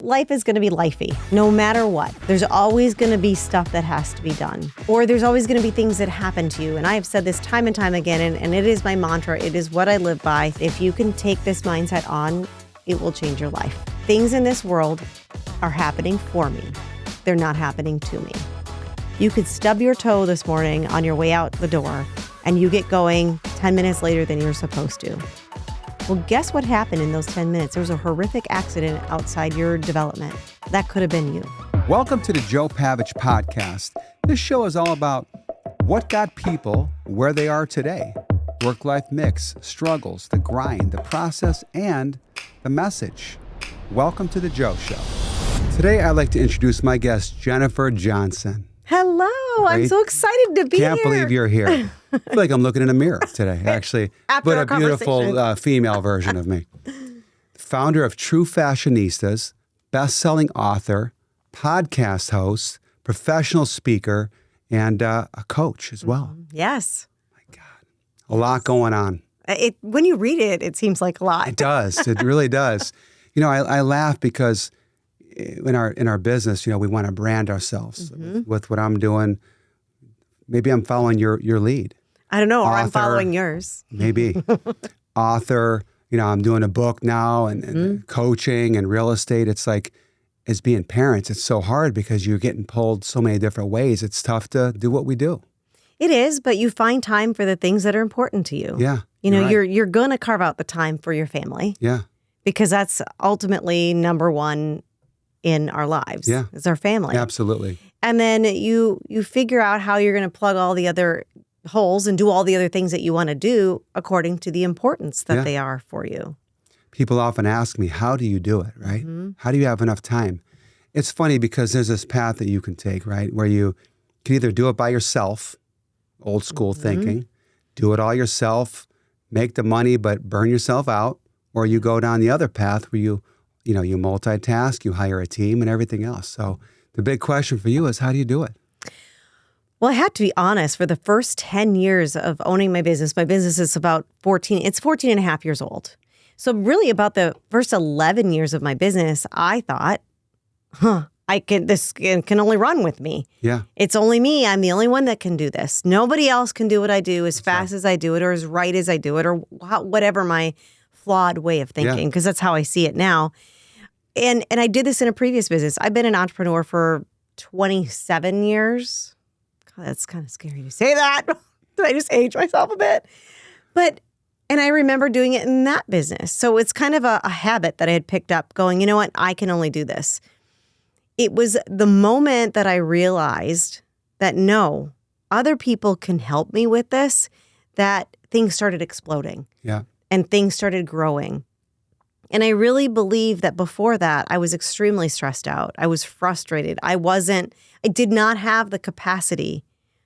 life is going to be lifey, no matter what. There's always going to be stuff that has to be done, or there's always going to be things that happen to you. And I have said this time and time again, and it is my mantra. It is what I live by. If you can take this mindset on, it will change your life. Things in this world are happening for me. They're not happening to me. You could stub your toe this morning on your way out the door, and you get going 10 minutes later than you're supposed to. Well, guess what happened in those 10 minutes? There was a horrific accident outside your development. That could have been you. Welcome to the Joe Pavich Podcast. This show is all about what got people where they are today. Work-life mix, struggles, the grind, the process, and the message. Welcome to the Joe Show. Today, I'd like to introduce my guest, Jennifer Johnson. Hello. I'm so excited to be here. Can't believe you're here. I feel like I'm looking in a mirror today, actually. After but our a beautiful female version of me. Founder of True Fashionistas, bestselling author, podcast host, professional speaker, and a coach as well. Yes. My God. A lot going on. When you read it, it seems like a lot. It does. It really does. You know, I laugh because in our business, you know, we want to brand ourselves with what I'm doing. Maybe I'm following your lead. I don't know, Author, or I'm following yours. Maybe. Author, you know, I'm doing a book now and coaching and real estate. It's like, as being parents, it's so hard because you're getting pulled so many different ways. It's tough to do what we do. It is, but you find time for the things that are important to you. Yeah. You know, right. you're going to carve out the time for your family. Yeah. Because that's ultimately number one in our lives. Yeah. Is our family. Absolutely. And then you figure out how you're going to plug all the other holes and do all the other things that you want to do according to the importance that they are for you. People often ask me, how do you do it, right? How do you have enough time? It's funny because there's this path that you can take, right? Where you can either do it by yourself, old school thinking, do it all yourself, make the money, but burn yourself out, or you go down the other path where you multitask, you hire a team and everything else. So the big question for you is, how do you do it? Well, I had to be honest, for the first 10 years of owning my business is about 14 and a half years old. So really about the first 11 years of my business, I thought, this can only run with me. Yeah. It's only me. I'm the only one that can do this. Nobody else can do what I do as fast as I do it or as right as I do it or whatever my flawed way of thinking, because that's how I see it now. And I did this in a previous business. I've been an entrepreneur for 27 years. God, that's kind of scary to say that. Did I just age myself a bit? And I remember doing it in that business. So it's kind of a habit that I had picked up going, you know what, I can only do this. It was the moment that I realized that no, other people can help me with this, that things started exploding. Yeah. And things started growing. And I really believe that before that, I was extremely stressed out. I was frustrated. I did not have the capacity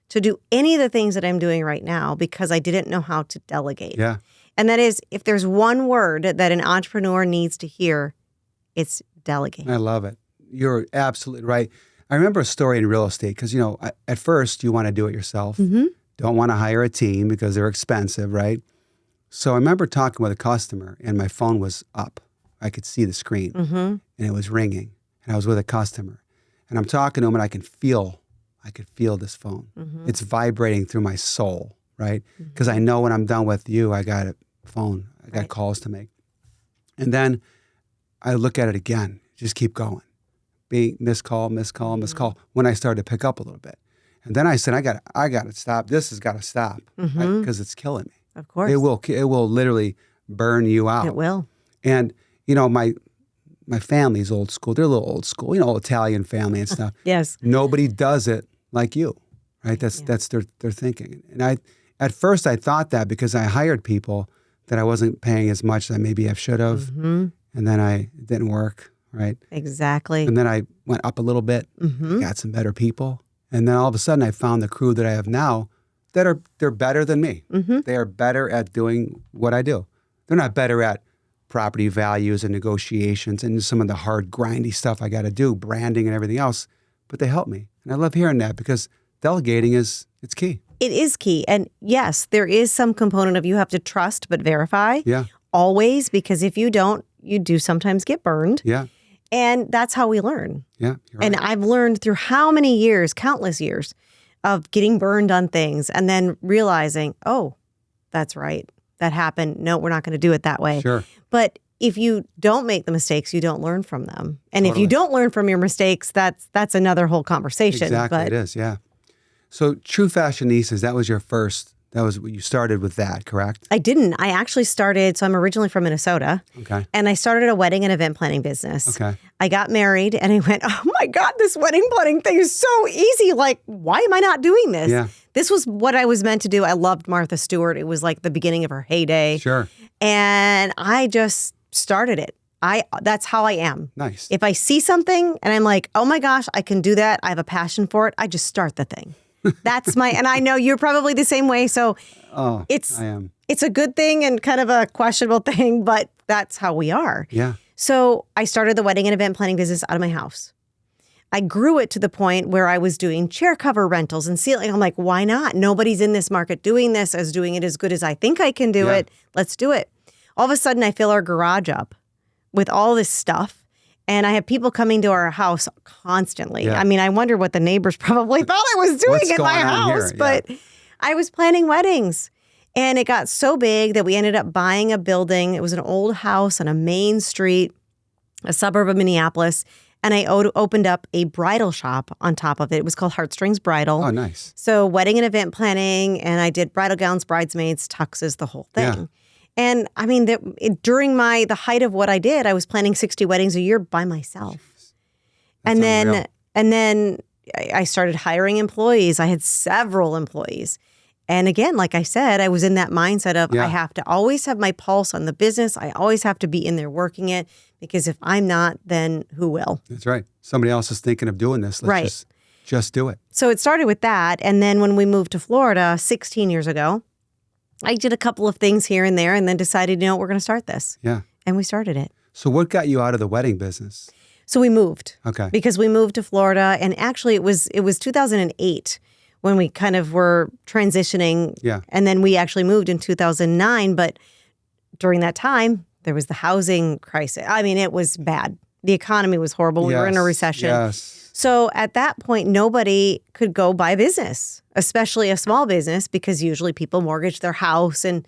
to do any of the things that I'm doing right now because I didn't know how to delegate. Yeah. And that is, if there's one word that an entrepreneur needs to hear, it's delegate. I love it. You're absolutely right. I remember a story in real estate because, you know, at first you want to do it yourself. Don't want to hire a team because they're expensive, right? So I remember talking with a customer and my phone was up. I could see the screen and it was ringing and I was with a customer and I'm talking to him and I could feel this phone. It's vibrating through my soul, right? Because I know when I'm done with you, I got a phone, I got calls to make. And then I look at it again, just keep going. Being missed call. When I started to pick up a little bit. And then I said, I got to stop. This has got to stop because it's killing me. Of course. It will literally burn you out. It will. And, you know, my family's old school. They're a little old school, you know, Italian family and stuff. Yes. Nobody does it like you, right? That's their thinking. And at first I thought that because I hired people that I wasn't paying as much as I maybe I should have. And then it didn't work, right? Exactly. And then I went up a little bit, got some better people. And then all of a sudden I found the crew that I have now that they're better than me. They are better at doing what I do. They're not better at property values and negotiations and some of the hard, grindy stuff I got to do, branding and everything else, but they help me. And I love hearing that because delegating it's key. It is key. And yes, there is some component of you have to trust but verify. Yeah. Always, because if you don't, you do sometimes get burned. Yeah. And that's how we learn. Yeah. You're right. And I've learned through how many years, countless years of getting burned on things and then realizing, oh, that's right. That happened. No, we're not going to do it that way. Sure. But if you don't make the mistakes, you don't learn from them. And if Totally. you don't learn from your mistakes, that's another whole conversation. Exactly, But it is, yeah. So True Fashionistas, that was your first, that was what you started with that, correct? I didn't. I actually started, so I'm originally from Minnesota. Okay. And I started a wedding and event planning business. Okay. I got married and I went, oh my God, this wedding planning thing is so easy. Like, why am I not doing this? Yeah. This was what I was meant to do. I loved Martha Stewart. It was like the beginning of her heyday. Sure. And I just started it. That's how I am. Nice. If I see something and I'm like, oh my gosh, I can do that. I have a passion for it. I just start the thing. That's and I know you're probably the same way. So I am. It's a good thing and kind of a questionable thing, but that's how we are. Yeah. So I started the wedding and event planning business out of my house. I grew it to the point where I was doing chair cover rentals and ceiling. I'm like, why not? Nobody's in this market doing this, as doing it as good as I think I can do it. Let's do it. All of a sudden, I fill our garage up with all this stuff. And I have people coming to our house constantly. Yeah. I mean, I wonder what the neighbors probably thought I was doing What's in my going on house. here? But I was planning weddings. And it got so big that we ended up buying a building. It was an old house on a main street, a suburb of Minneapolis. And I opened up a bridal shop on top of it. It was called Heartstrings Bridal. Oh, nice. So wedding and event planning. And I did bridal gowns, bridesmaids, tuxes, the whole thing. Yeah. And I mean, during the height of what I did, I was planning 60 weddings a year by myself. That's unreal. And then I started hiring employees. I had several employees. And again, like I said, I was in that mindset of I have to always have my pulse on the business. I always have to be in there working it, because if I'm not, then who will? That's right. Somebody else is thinking of doing this. Let's just do it. So it started with that. And then when we moved to Florida 16 years ago, I did a couple of things here and there and then decided, we're going to start this. Yeah. And we started it. So what got you out of the wedding business? So we moved. Okay. Because we moved to Florida. And actually it was 2008 when we kind of were transitioning. Yeah. And then we actually moved in 2009. But during that time, there was the housing crisis. I mean, it was bad. The economy was horrible. We were in a recession. Yes. So at that point, nobody could go buy business, especially a small business, because usually people mortgage their house and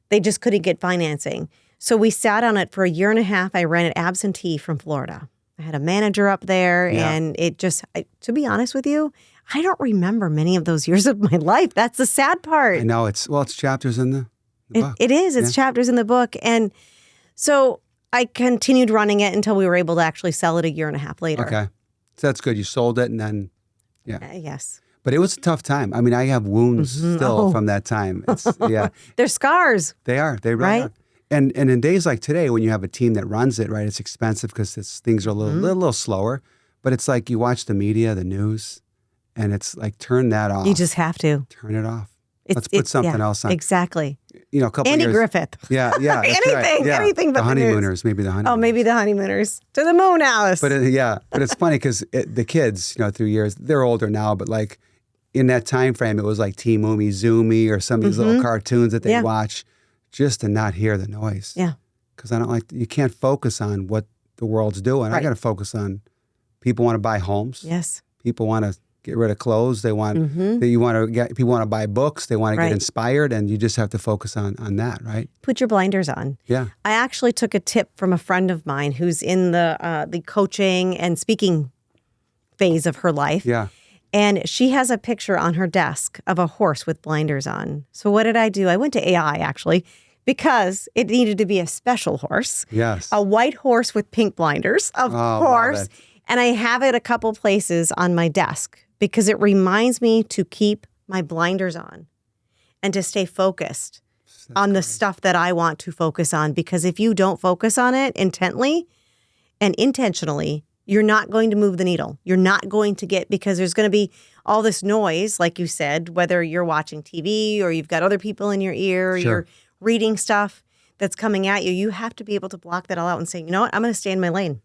they just couldn't get financing. So we sat on it for a year and a half. I ran it absentee from Florida. I had a manager up there, and it just, to be honest with you, I don't remember many of those years of my life. That's the sad part. I know. It's chapters in the book. It is. It's chapters in the book. And so I continued running it until we were able to actually sell it a year and a half later. Okay. So that's good. You sold it and then, yes. But it was a tough time. I mean, I have wounds still from that time. It's, They're scars. They are. They really are. And in days like today, when you have a team that runs it, right, it's expensive because things are a little slower. But it's like you watch the media, the news, and it's like, turn that off. You just have to. Turn it off. Let's put something else on. Exactly. A couple Andy years. Griffith. Yeah. Anything but the honeymooners, maybe the honeymooners. Oh, maybe the honeymooners. To the moon, Alice. But but it's funny because the kids, through years, they're older now, but like in that time frame, it was like Team Oomy, Zoomy, or some of these little cartoons that they watch, just to not hear the noise. Yeah. Because you can't focus on what the world's doing. Right. I got to focus on people want to buy homes. Yes. People want to get rid of clothes. They want people want to buy books. They want to get inspired, and you just have to focus on that, right? Put your blinders on. Yeah. I actually took a tip from a friend of mine who's in the coaching and speaking phase of her life. Yeah. And she has a picture on her desk of a horse with blinders on. So what did I do? I went to AI actually, because it needed to be a special horse. Yes. A white horse with pink blinders, of course. And I have it a couple places on my desk because it reminds me to keep my blinders on and to stay focused on the stuff that I want to focus on. Because if you don't focus on it intently and intentionally, you're not going to move the needle. You're not going to because there's going to be all this noise, like you said, whether you're watching TV or you've got other people in your ear, or you're reading stuff that's coming at you. You have to be able to block that all out and say, you know what, I'm going to stay in my lane.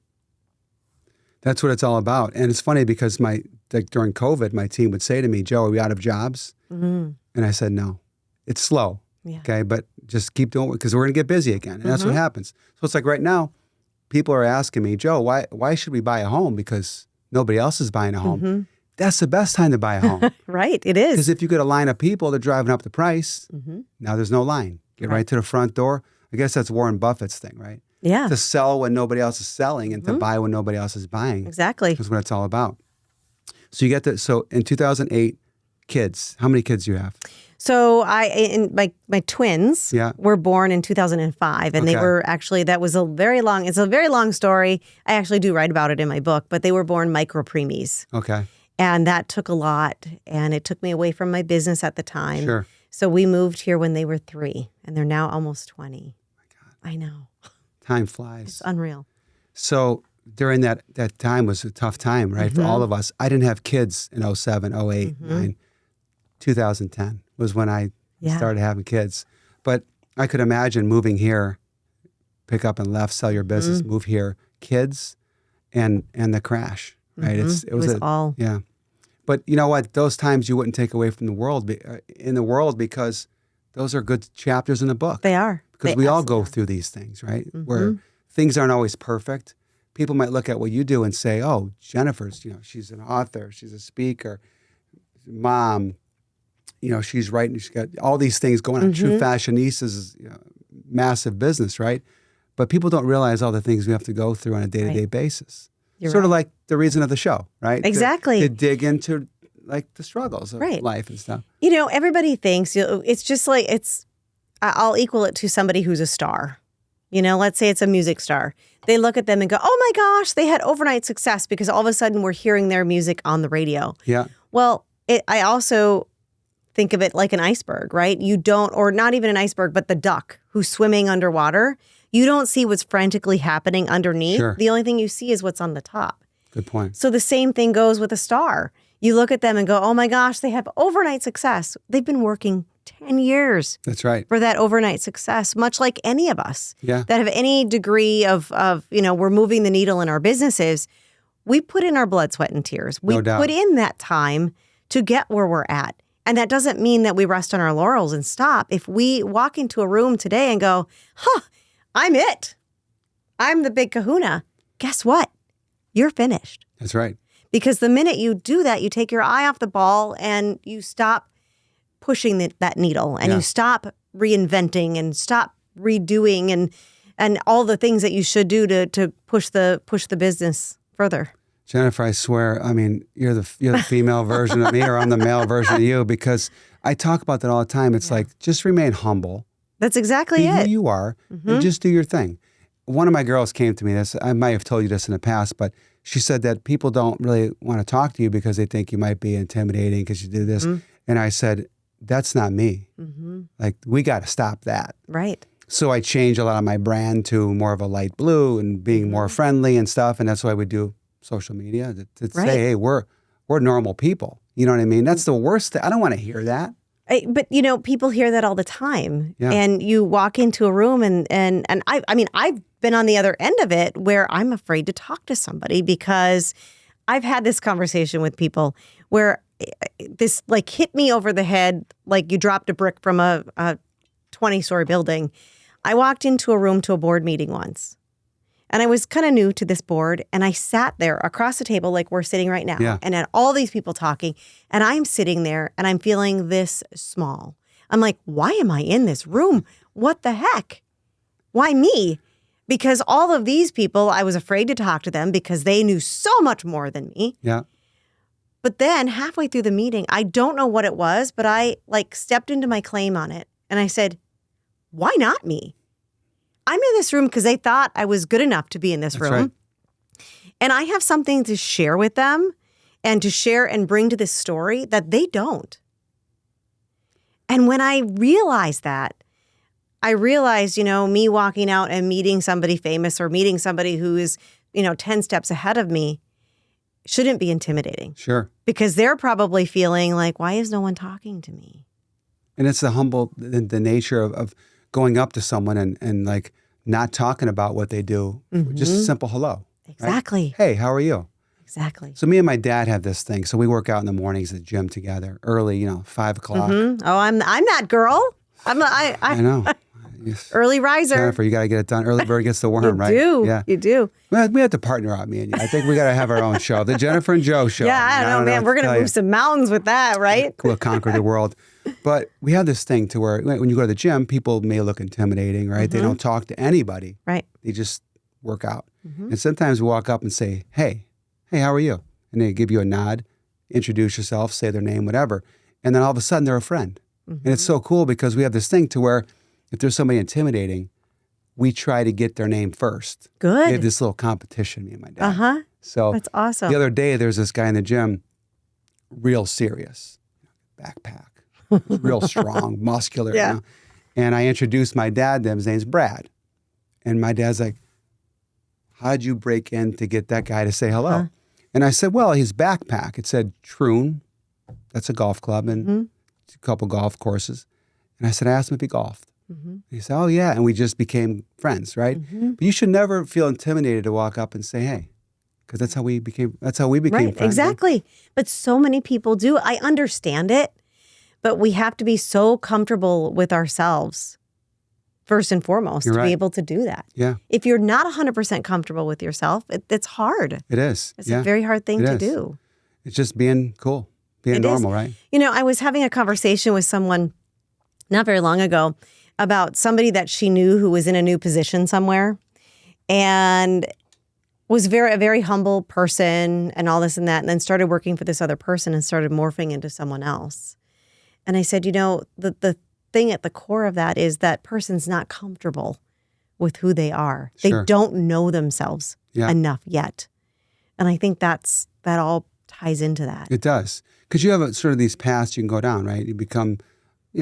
That's what it's all about. And it's funny because during COVID, my team would say to me, Joe, are we out of jobs? Mm-hmm. And I said, no, it's slow. Yeah. Okay. But just keep doing it because we're going to get busy again. And that's what happens. So it's like right now, people are asking me, Joe, why should we buy a home? Because nobody else is buying a home. That's the best time to buy a home. Right, it is. Because if you get a line of people, they're driving up the price. Now there's no line. Get right to the front door. I guess that's Warren Buffett's thing, right? Yeah. To sell when nobody else is selling and to buy when nobody else is buying. Exactly. That's what it's all about. So you get that. So in 2008, kids. How many kids do you have? So my twins were born in 2005, and they were actually, it's a very long story. I actually do write about it in my book, but they were born micro-preemies. Okay. And that took a lot, and it took me away from my business at the time. Sure. So we moved here when they were 3, and they're now almost 20. Oh my God. I know. Time flies. It's unreal. So during that time was a tough time, right, for all of us. I didn't have kids in 07, 08, 09. 2010 was when I started having kids. But I could imagine moving here, pick up and left, sell your business, move here, kids, and the crash, right? It was all. Yeah. But you know what? Those times you wouldn't take away from the world, because those are good chapters in the book. They are. Because we all go through these things, right? Where things aren't always perfect. People might look at what you do and say, oh, Jennifer's, she's an author, she's a speaker, mom, she's writing, she's got all these things going on. True Fashionistas is massive business, right? But people don't realize all the things we have to go through on a day-to-day basis. You're sort of like the reason of the show, right? Exactly. To dig into like the struggles of life and stuff. Everybody thinks it's just like I'll equal it to somebody who's a star. Let's say it's a music star. They look at them and go, oh my gosh, they had overnight success because all of a sudden we're hearing their music on the radio. Yeah. Well, I also think of it like an iceberg, right? You don't, or not even an iceberg, but the duck who's swimming underwater. You don't see what's frantically happening underneath. Sure. The only thing you see is what's on the top. Good point. So the same thing goes with a star. You look at them and go, oh my gosh, they have overnight success. They've been working 10 years. That's right. For that overnight success, much like any of us that have any degree of we're moving the needle in our businesses. We put in our blood, sweat, and tears. We put in that time to get where we're at. And that doesn't mean that we rest on our laurels and stop. If we walk into a room today and go, I'm it. I'm the big kahuna. Guess what? You're finished. That's right. Because the minute you do that, you take your eye off the ball and you stop pushing that needle and you stop reinventing and stop redoing and all the things that you should do to push the business further. Jennifer, I swear, you're the female version of me, or I'm the male version of you, because I talk about that all the time. It's like, just remain humble. That's exactly Be it. who you are, and just do your thing. One of my girls came to me, I might have told you this in the past, but she said that people don't really want to talk to you because they think you might be intimidating because you do this. And I said, that's not me. Like, we got to stop that. Right. So I changed a lot of my brand to more of a light blue and being more friendly and stuff. And that's why we do social media to say, hey, we're normal people. You know what I mean? That's the worst thing. I don't want to hear that. But people hear that all the time. Yeah. And you walk into a room and I've been on the other end of it where I'm afraid to talk to somebody because I've had this conversation with people where this like hit me over the head like you dropped a brick from a 20-story building. I walked into a room to a board meeting once. And I was kind of new to this board, and I sat there across the table like we're sitting right now, and had all these people talking, and I'm sitting there, and I'm feeling this small. I'm like, why am I in this room? What the heck? Why me? Because all of these people, I was afraid to talk to them because they knew so much more than me. Yeah. But then halfway through the meeting, I don't know what it was, but I stepped into my claim on it, and I said, why not me? I'm in this room because they thought I was good enough to be in this room. Right. And I have something to share with them and to share and bring to this story that they don't. And when I realized that, me walking out and meeting somebody famous or meeting somebody who is, 10 steps ahead of me shouldn't be intimidating. Sure. Because they're probably feeling like, why is no one talking to me? And it's the nature of going up to someone and like not talking about what they do, just a simple hello. Exactly. Right? Hey, how are you? Exactly. So me and my dad have this thing. So we work out in the mornings at the gym together, early, 5 o'clock. Oh, I'm that girl. I know. Yes. Early riser. Jennifer, you got to get it done. Early bird gets the worm, You right? do. Yeah. You do. Well, we have to partner up, me and you. I think we got to have our own show, the Jennifer and Joe show. Yeah, I don't know, man. We're going to move some mountains with that, right? We'll conquer the world. But we have this thing to where when you go to the gym, people may look intimidating, right? They don't talk to anybody. Right. They just work out. And sometimes we walk up and say, hey, how are you? And they give you a nod, introduce yourself, say their name, whatever. And then all of a sudden they're a friend. And it's so cool because we have this thing to where if there's somebody intimidating, we try to get their name first. Good. We have this little competition, me and my dad. So that's awesome. The other day, there's this guy in the gym, real serious, backpack, real strong, muscular. Yeah. You know? And I introduced my dad to him. His name's Brad. And my dad's like, how'd you break in to get that guy to say hello? And I said, well, his backpack, it said Troon. That's a golf club and a couple golf courses. And I said, I asked him if he golfed. And he said, oh, yeah. And we just became friends, right? But you should never feel intimidated to walk up and say, hey, because that's how we became right, friends. Exactly. But so many people do. I understand it, but we have to be so comfortable with ourselves first and foremost to be able to do that. Yeah. If you're not 100% comfortable with yourself, it's hard. It is. It's a very hard thing to do. It's just being cool, being normal, right? You know, I was having a conversation with someone not very long ago about somebody that she knew who was in a new position somewhere and was a very humble person and all this and that, and then started working for this other person and started morphing into someone else. And I said, you know, the thing at the core of that is that person's not comfortable with who they are. Sure. They don't know themselves enough yet. And I think that all ties into that. It does. Because you have sort of these paths you can go down, right? You become,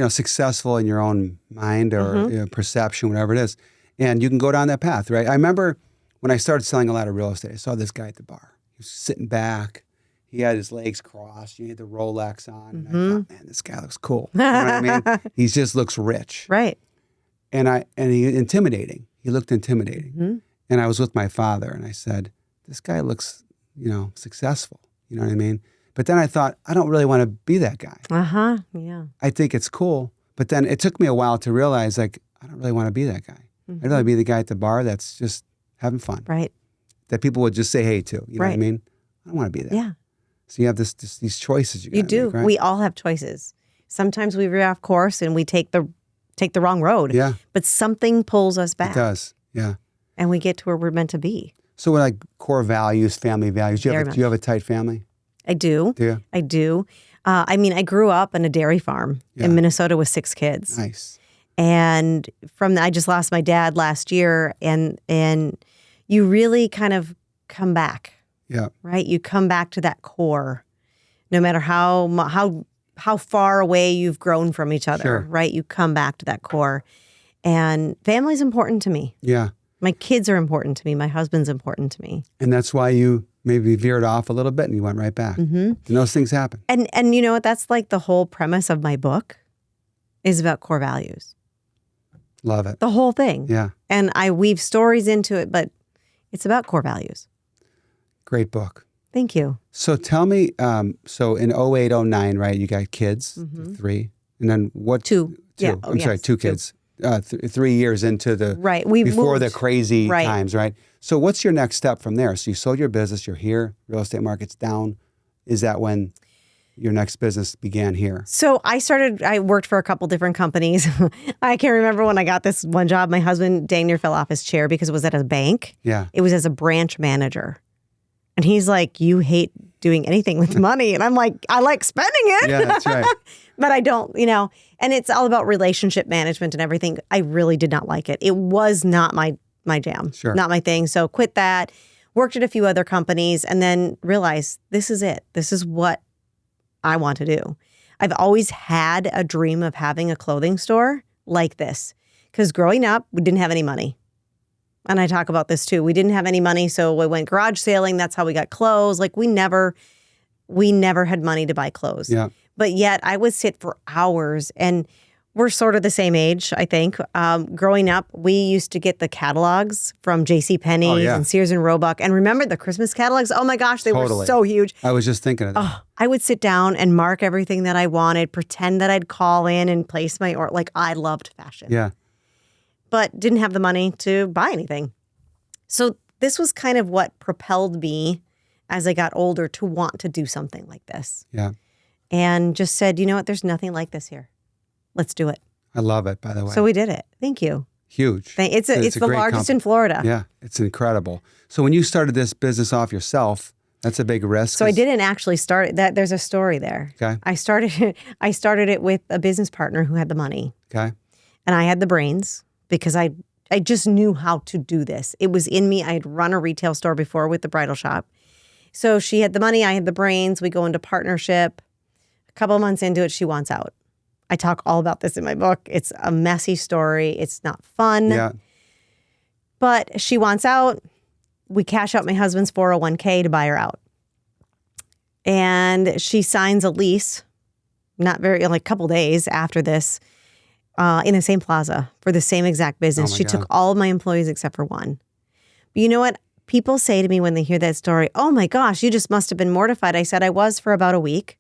successful in your own mind or perception, whatever it is. And you can go down that path, right? I remember when I started selling a lot of real estate, I saw this guy at the bar. He was sitting back. He had his legs crossed. He had the Rolex on. And I thought, man, this guy looks cool. You know what I mean? He just looks rich. Right. And he intimidating. He looked intimidating. And I was with my father and I said, this guy looks, successful. You know what I mean? But then I thought, I don't really want to be that guy. Yeah. I think it's cool. But then it took me a while to realize, like, I don't really want to be that guy. I'd rather be the guy at the bar that's just having fun. Right. That people would just say hey to. You know what I mean? I don't want to be that. Yeah. So you have these choices you do. make, right? We all have choices. Sometimes we veer off course and we take the wrong road. Yeah. But something pulls us back. It does. Yeah. And we get to where we're meant to be. So like core values, family values. Do you have a tight family? I do. Do you? I do. I grew up on a dairy farm in Minnesota with 6 kids. Nice. And I just lost my dad last year, and you really kind of come back. Yeah. Right? You come back to that core, no matter how far away you've grown from each other. Sure. Right? You come back to that core, and family's important to me. Yeah. My kids are important to me. My husband's important to me. And that's why you maybe veered off a little bit and you went right back. And those things happen. And you know what? That's like the whole premise of my book is about core values. Love it. The whole thing. Yeah. And I weave stories into it, but it's about core values. Great book. Thank you. So tell me, so in 08, 09, right, you got kids, 3. And then what? 2. 2. Yeah. I'm sorry, 2 kids. 3 years into the before the crazy times, right? So what's your next step from there? So you sold your business, you're here, real estate market's down. Is that when your next business began here? So I worked for a couple different companies. I can't remember when I got this one job. My husband dang near fell off his chair because it was at a bank. Yeah. It was as a branch manager. And he's like, you hate doing anything with money. And I'm like, I like spending it. Yeah, that's right. But I don't, and it's all about relationship management and everything. I really did not like it. It was not my jam, not my thing. So quit that, worked at a few other companies, and then realized this is it. This is what I want to do. I've always had a dream of having a clothing store like this because growing up, we didn't have any money. And I talk about this too. We didn't have any money, so we went garage sailing. That's how we got clothes. Like we never had money to buy clothes. Yeah. But yet I would sit for hours, and we're sort of the same age, I think. Growing up, we used to get the catalogs from JCPenney's and Sears and Roebuck. And remember the Christmas catalogs? Oh my gosh, they were so huge. I was just thinking of that. Oh, I would sit down and mark everything that I wanted, pretend that I'd call in and place my order. Like I loved fashion. Yeah. but didn't have the money to buy anything. So this was kind of what propelled me as I got older to want to do something like this. Yeah. And just said, you know what, there's nothing like this here. Let's do it. I love it, by the way. So we did it. Thank you. Huge. It's the largest in Florida. Yeah, it's incredible. So when you started this business off yourself, that's a big risk. So I didn't actually start it. There's a story there. Okay. I started it with a business partner who had the money. Okay. And I had the brains because I just knew how to do this. It was in me. I had run a retail store before with the bridal shop. So she had the money, I had the brains. We go into partnership. A couple of months into it, she wants out. I talk all about this in my book. It's a messy story. It's not fun. Yeah. But she wants out. We cash out my husband's 401k to buy her out. And she signs a lease, like a couple days after this, in the same plaza for the same exact business. She took all of my employees except for one. But you know what? People say to me when they hear that story, oh my gosh, you just must have been mortified. I said I was for about a week.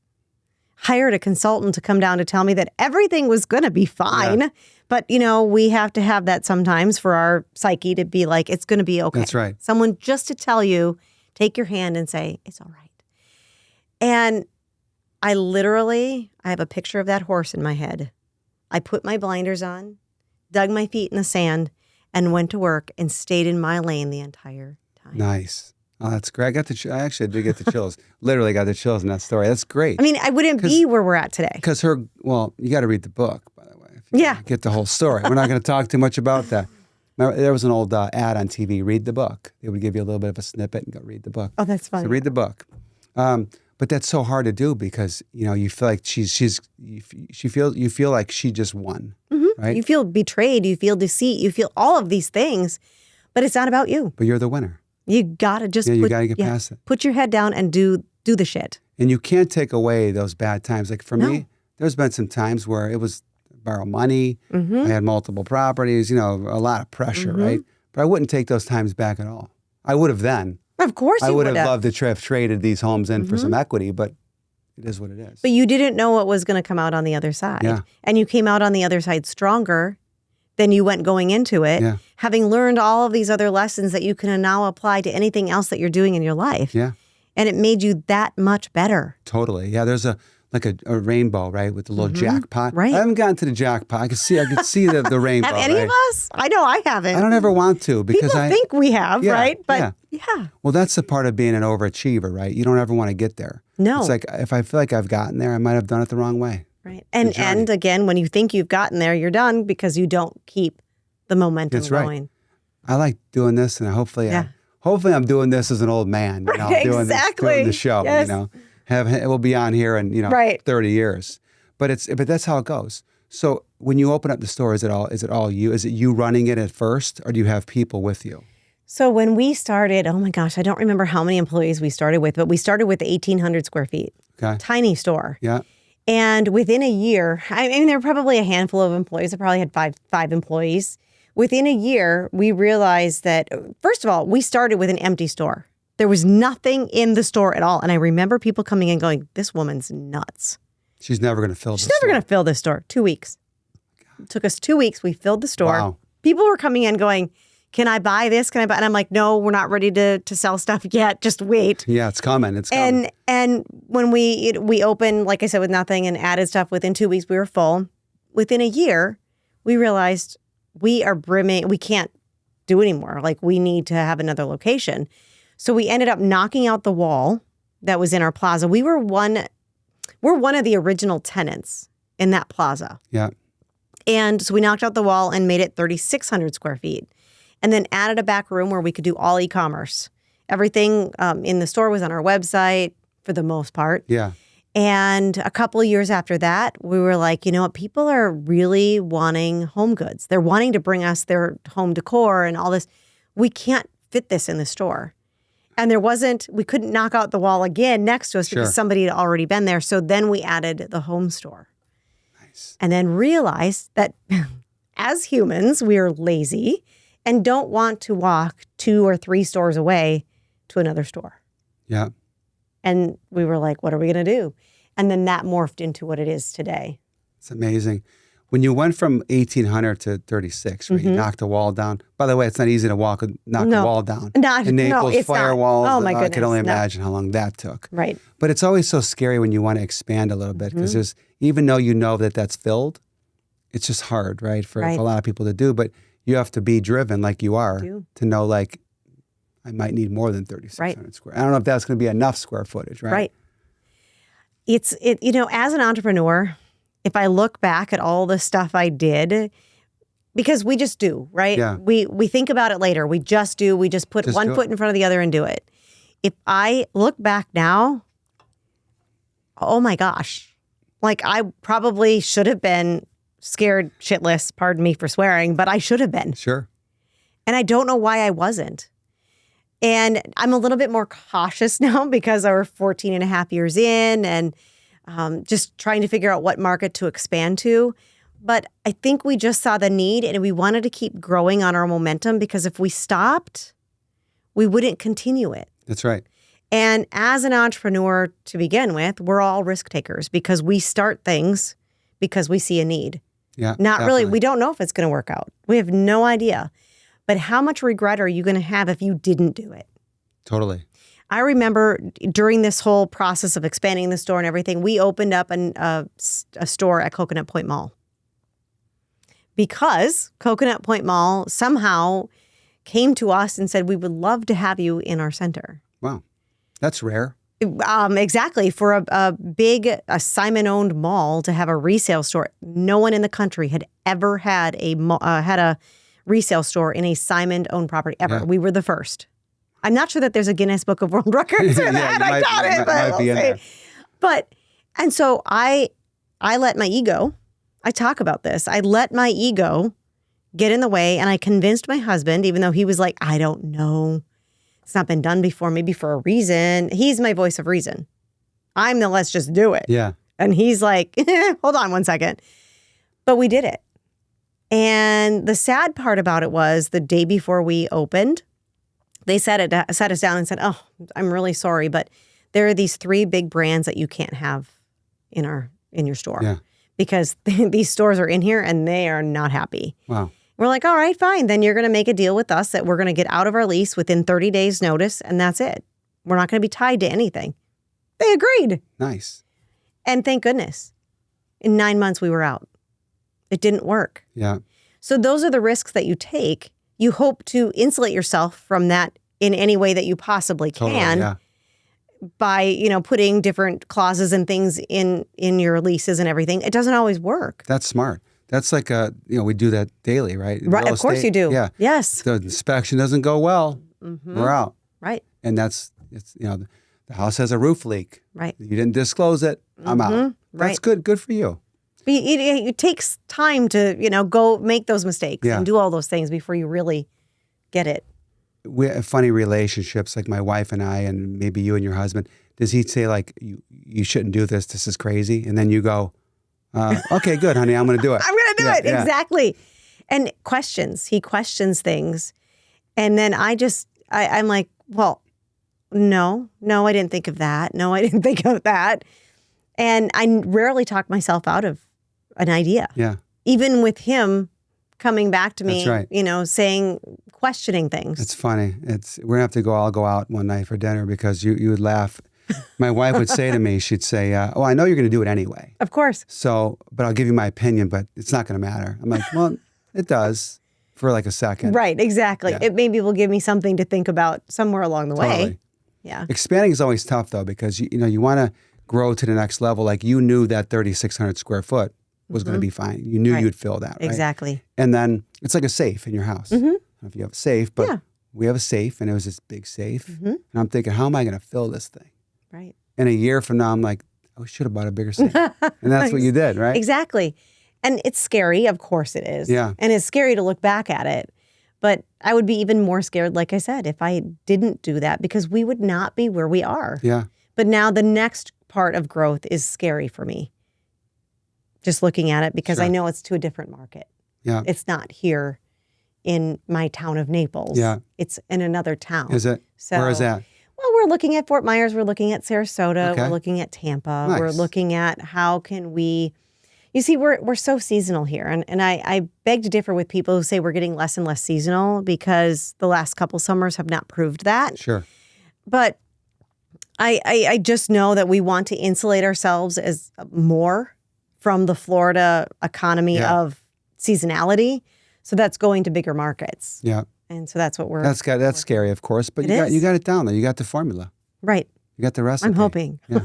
Hired a consultant to come down to tell me that everything was going to be fine. Yeah. But, we have to have that sometimes for our psyche to be like, it's going to be okay. That's right. Someone just to tell you, take your hand and say, it's all right. And I have a picture of that horse in my head. I put my blinders on, dug my feet in the sand, and went to work and stayed in my lane the entire time. Nice. Oh, that's great. I actually did get the chills. Literally got the chills in that story. That's great. I mean, I wouldn't be where we're at today. Because you got to read the book, by the way. If you get the whole story. We're not going to talk too much about that. There was an old ad on TV, read the book. They would give you a little bit of a snippet and go read the book. Oh, that's funny. So read the book. But that's so hard to do because, you feel like you feel like she just won, right? You feel betrayed. You feel deceit. You feel all of these things, but it's not about you. But you're the winner. You gotta just you gotta get past it. Put your head down and do the shit. And you can't take away those bad times. Like for me, there's been some times where it was borrow money. I had multiple properties. A lot of pressure, right? But I wouldn't take those times back at all. I would have then. Of course, I would have loved to have traded these homes in for some equity, but it is what it is. But you didn't know what was going to come out on the other side, and you came out on the other side stronger than you went going into it, having learned all of these other lessons that you can now apply to anything else that you're doing in your life. Yeah. And it made you that much better. Totally. Yeah, there's a rainbow, right, with the little jackpot. Right. I haven't gotten to the jackpot. I could see the rainbow. Have any of us? I know I haven't. I don't ever want to because People think we have, right? But yeah. Well, that's the part of being an overachiever, right? You don't ever want to get there. No. It's like if I feel like I've gotten there, I might have done it the wrong way. Right. And again, when you think you've gotten there, you're done because you don't keep the momentum going. I like doing this, and hopefully I'm doing this as an old man. Doing the show. Yes. We'll be on here in 30 years. But that's how it goes. So when you open up the store, is it all you? Is it you running it at first, or do you have people with you? So when we started, oh my gosh, I don't remember how many employees we started with, but we started with 1,800 square feet. Okay. Tiny store. Yeah. And within a year, I mean, there were probably a handful of employees. I probably had five employees. Within a year, we realized that, first of all, we started with an empty store. There was nothing in the store at all. And I remember people coming in going, this woman's nuts. She's never going to fill this store. She's never going to fill this store. 2 weeks. It took us 2 weeks. We filled the store. Wow. People were coming in going, can I buy this? Can I buy? And I'm like, no, we're not ready to sell stuff yet. Just wait. Yeah, it's coming. It's coming. And when we opened, like I said, with nothing and added stuff, within 2 weeks, we were full. Within a year, we realized we are brimming. We can't do anymore. Like, we need to have another location. So we ended up knocking out the wall that was in our plaza. We're one of the original tenants in that plaza. Yeah. And so we knocked out the wall and made it 3,600 square feet. And then added a back room where we could do all e-commerce. Everything in the store was on our website for the most part. Yeah. And a couple of years after that, we were like, you know what? People are really wanting home goods. They're wanting to bring us their home decor and all this. We can't fit this in the store. And we couldn't knock out the wall again next to us because somebody had already been there. So then we added the home store. Nice. And then realized that as humans, we are lazy and don't want to walk 2 or 3 stores away to another store. Yeah. And we were like, what are we going to do? And then that morphed into what it is today. It's amazing. When you went from 1,800 to 36, right? You knocked the wall down. By the way, it's not easy to knock the wall down. In Naples, firewalls. Oh my goodness. I can only imagine how long that took. Right. But it's always so scary when you want to expand a little bit because there's, even though you know that that's filled, it's just hard, right? For a lot of people to do. But you have to be driven like you are to know, like, I might need more than 3,600 square. I don't know if that's going to be enough square footage, right? Right. It's as an entrepreneur, if I look back at all the stuff I did, because we just do, right? Yeah. We think about it later. We just do. We just put one foot in front of the other and do it. If I look back now, oh my gosh. Like, I probably should have been scared shitless, pardon me for swearing, but I should have been. Sure. And I don't know why I wasn't. And I'm a little bit more cautious now because we're 14 and a half years in and just trying to figure out what market to expand to. But I think we just saw the need and we wanted to keep growing on our momentum because if we stopped, we wouldn't continue it. That's right. And as an entrepreneur to begin with, we're all risk takers because we start things because we see a need. Yeah. Not really. We don't know if it's going to work out. We have no idea. But how much regret are you going to have if you didn't do it? Totally. I remember during this whole process of expanding the store and everything, we opened up a store at Coconut Point Mall. Because Coconut Point Mall somehow came to us and said, we would love to have you in our center. Wow. That's rare. Exactly. For a big Simon-owned mall to have a resale store. No one in the country had ever had a resale store in a Simon-owned property ever. Yeah. We were the first. I'm not sure that there's a Guinness Book of World Records for that. I doubt it, but we'll see. But, and so I let my ego, I talk about this, I let my ego get in the way and I convinced my husband, even though he was like, I don't know. It's not been done before, maybe for a reason. He's my voice of reason. I'm the let's just do it. Yeah. And he's like, hold on one second. But we did it. And the sad part about it was the day before we opened, they sat us down and said, oh, I'm really sorry, but there are these 3 big brands that you can't have in your store. Yeah. Because these stores are in here and they are not happy. Wow. We're like, all right, fine. Then you're going to make a deal with us that we're going to get out of our lease within 30 days notice and that's it. We're not going to be tied to anything. They agreed. Nice. And thank goodness. In 9 months, we were out. It didn't work. Yeah. So those are the risks that you take. You hope to insulate yourself from that in any way that you possibly can by, putting different clauses and things in your leases and everything. It doesn't always work. That's smart. That's like we do that daily, right? Right. Of course you do. Yeah. Yes. The inspection doesn't go well. We're out. Right. And the house has a roof leak. Right. You didn't disclose it. I'm out. That's good. Good for you. But it takes time to, go make those mistakes and do all those things before you really get it. We have funny relationships, like my wife and I, and maybe you and your husband. Does he say, like, you shouldn't do this, this is crazy? And then you go, okay, good, honey, I'm going to do it. I'm going to do it, exactly. And he questions things. And then I'm like, well, no, I didn't think of that. No, I didn't think of that. And I rarely talk myself out of an idea. Yeah. Even with him coming back to me, questioning things. It's funny. We're gonna have to all go out one night for dinner because you would laugh. My wife would say to me, she'd say, "Oh, I know you're gonna do it anyway." Of course. So, but I'll give you my opinion, but it's not gonna matter. I'm like, well, it does for like a second. Right. Exactly. Yeah. It maybe will give me something to think about somewhere along the way. Yeah. Expanding is always tough though because you want to grow to the next level. Like you knew that 3,600 square foot was going to be fine. You knew you'd fill that, right? Exactly. And then it's like a safe in your house. I don't know if you have a safe, but we have a safe and it was this big safe. And I'm thinking, how am I going to fill this thing? Right. And a year from now, I'm like, I should have bought a bigger safe. And that's what you did, right? Exactly. And it's scary. Of course it is. Yeah. And it's scary to look back at it. But I would be even more scared, like I said, if I didn't do that because we would not be where we are. Yeah. But now the next part of growth is scary for me. Just looking at it because I know it's to a different market. Yeah. It's not here in my town of Naples. Yeah. It's in another town. Is it? So, where is that? Well, we're looking at Fort Myers. We're looking at Sarasota. Okay. We're looking at Tampa. Nice. We're looking at how can we, You see, we're so seasonal here. And I beg to differ with people who say we're getting less and less seasonal because the last couple summers have not proved that. Sure. But I just know that we want to insulate ourselves as more from the Florida economy of seasonality. So that's going to bigger markets. Yeah. And so that's what we're... That's scary, of course, but you got it down there. You got the formula. Right. You got the recipe. I'm hoping. Yeah.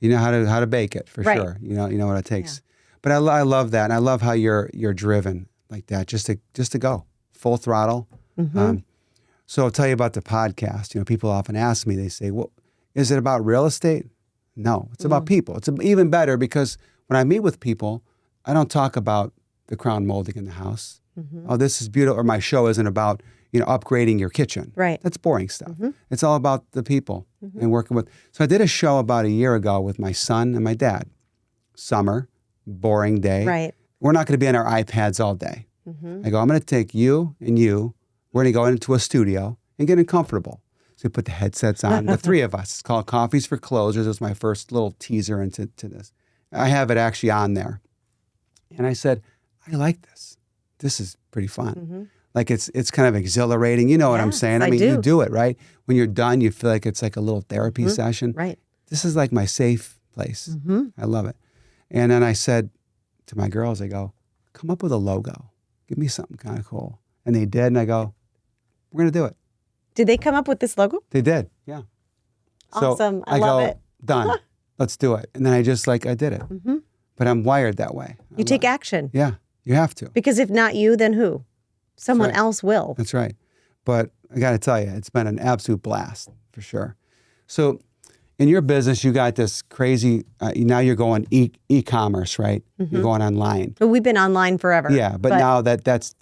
You know how to bake it for sure. You know what it takes. Yeah. But I love that, and I love how you're driven like that, just to go full throttle. Mm-hmm. So I'll tell you about the podcast. You know, people often ask me. They say, "Well, is it about real estate?" No, it's about people. It's even better because when I meet with people, I don't talk about the crown molding in the house. Mm-hmm. Oh, this is beautiful. Or my show isn't about upgrading your kitchen. Right. That's boring stuff. Mm-hmm. It's all about the people and working with. So I did a show about a year ago with my son and my dad. Summer, boring day. Right. We're not going to be on our iPads all day. Mm-hmm. I go, I'm going to take you and you. We're going to go into a studio and get uncomfortable. So we put the headsets on, the three of us. It's called Coffees for Closers. It was my first little teaser into this. I have it actually on there. And I said, I like this. This is pretty fun. Mm-hmm. Like it's kind of exhilarating. You know what I'm saying? I mean, you do it, right? When you're done, you feel like it's like a little therapy session. Right. This is like my safe place. Mm-hmm. I love it. And then I said to my girls, I go, come up with a logo. Give me something kind of cool. And they did. And I go, we're going to do it. Did they come up with this logo? They did. Yeah. Awesome. So I love it. Done. Let's do it. And then I did it. Mm-hmm. But I'm wired that way. You take action. Yeah. You have to. Because if not you, then who? Someone else will. That's right. But I got to tell you, it's been an absolute blast for sure. So in your business, you got this crazy, now you're going e-commerce, right? Mm-hmm. You're going online. But we've been online forever. Yeah, but now that's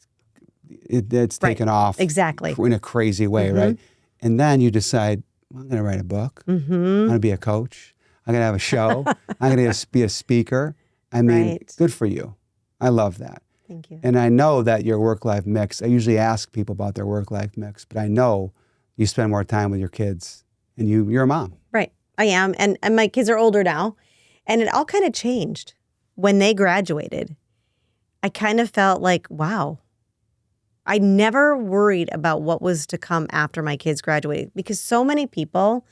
taken off. Exactly. In a crazy way, right? And then you decide, well, I'm going to write a book. Mm-hmm. I'm going to be a coach. I'm going to have a show. I'm going to be a speaker. I mean, good for you. I love that. Thank you. And I know that your work-life mix, I usually ask people about their work-life mix, but I know you spend more time with your kids and you're a mom. Right. I am. And my kids are older now. And it all kind of changed when they graduated. I kind of felt like, wow, I never worried about what was to come after my kids graduated because so many people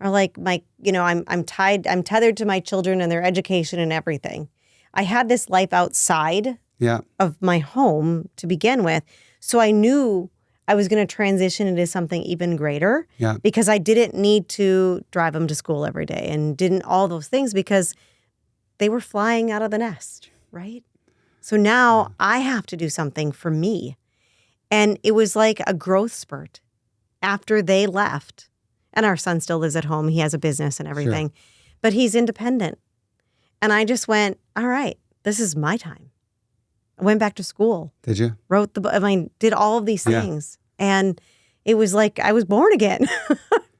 are like, I'm tethered to my children and their education and everything. I had this life outside of my home to begin with. So I knew I was going to transition into something even greater because I didn't need to drive them to school every day and didn't all those things because they were flying out of the nest, right? So now I have to do something for me. And it was like a growth spurt after they left. And our son still lives at home. He has a business and everything, but he's independent. And I just went, all right, this is my time. I went back to school. Did you? Wrote the book. I mean, did all of these things. And it was like I was born again.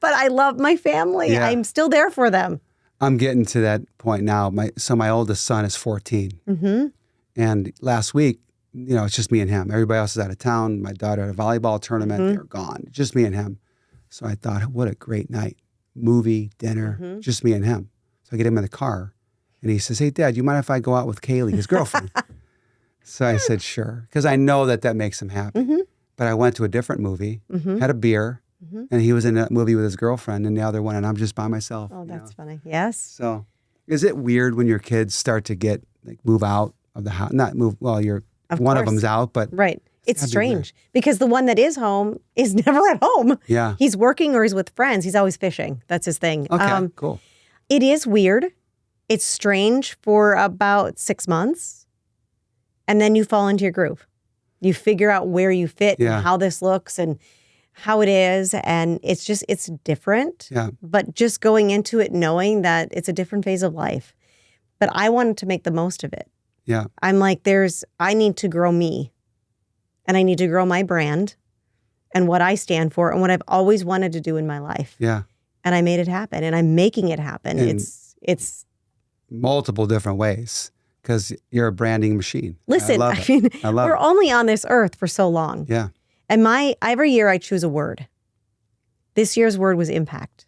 But I love my family. Yeah. I'm still there for them. I'm getting to that point now. My oldest son is 14. Mm-hmm. And last week, it's just me and him. Everybody else is out of town. My daughter had a volleyball tournament. They're gone. Just me and him. So I thought, what a great night. Movie, dinner, just me and him. So I get him in the car. And he says, hey, Dad, you mind if I go out with Kaylee, his girlfriend? So I said, sure. Because I know that makes him happy. Mm-hmm. But I went to a different movie, had a beer, and he was in a movie with his girlfriend and the other one, and I'm just by myself. Oh, that's funny. Yes. So is it weird when your kids start to move out of the house? Not move, well, one of them's out, but... Right. It's strange because the one that is home is never at home. Yeah. He's working or he's with friends. He's always fishing. That's his thing. Okay, cool. It is weird. It's strange for about 6 months. And then you fall into your groove. You figure out where you fit and how this looks and how it is. And it's different. Yeah. But just going into it knowing that it's a different phase of life. But I wanted to make the most of it. Yeah. I'm like, I need to grow me. And I need to grow my brand and what I stand for and what I've always wanted to do in my life. Yeah. And I made it happen. And I'm making it happen. In it's multiple different ways because you're a branding machine. Listen, I mean, we're only on this earth for so long. Yeah. And every year I choose a word. This year's word was impact.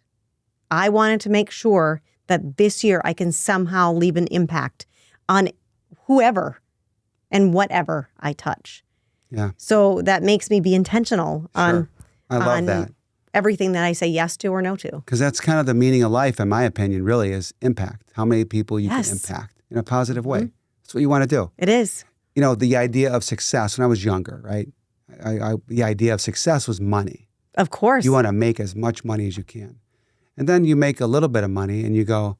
I wanted to make sure that this year I can somehow leave an impact on whoever and whatever I touch. Yeah. So that makes me be intentional on I love that. Everything that I say yes to or no to. Because that's kind of the meaning of life, in my opinion, really, is impact. How many people you can impact in a positive way. That's what you want to do. It is. You know, the idea of success, when I was younger, right? The idea of success was money. Of course. You want to make as much money as you can. And then you make a little bit of money and you go,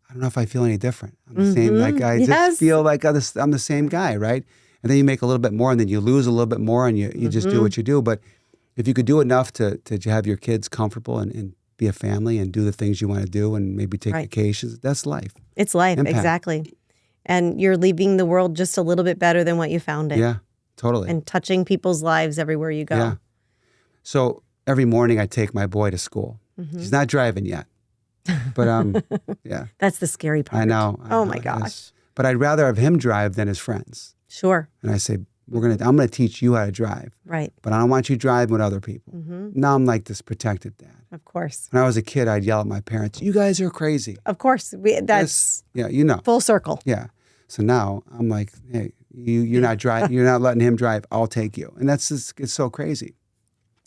I don't know if I feel any different. I'm the same, like I just feel like I'm the same guy, right? And then you make a little bit more and then you lose a little bit more and you just do what you do. But if you could do enough to have your kids comfortable and be a family and do the things you want to do and maybe take vacations, that's life. It's life, Impact. Exactly. And you're leaving the world just a little bit better than what you found it. Yeah, totally. And touching people's lives everywhere you go. Yeah. So every morning I take my boy to school. He's not driving yet. But yeah. That's the scary part. I know. Oh my gosh. But I'd rather have him drive than his friends. Sure. And I say, I'm gonna teach you how to drive. Right. But I don't want you driving with other people. Now I'm like this protective dad. Of course. When I was a kid, I'd yell at my parents, you guys are crazy. Of course. That's full circle. Yeah. So now I'm like, hey, you're not driving, you're not letting him drive, I'll take you. And that's just, it's so crazy.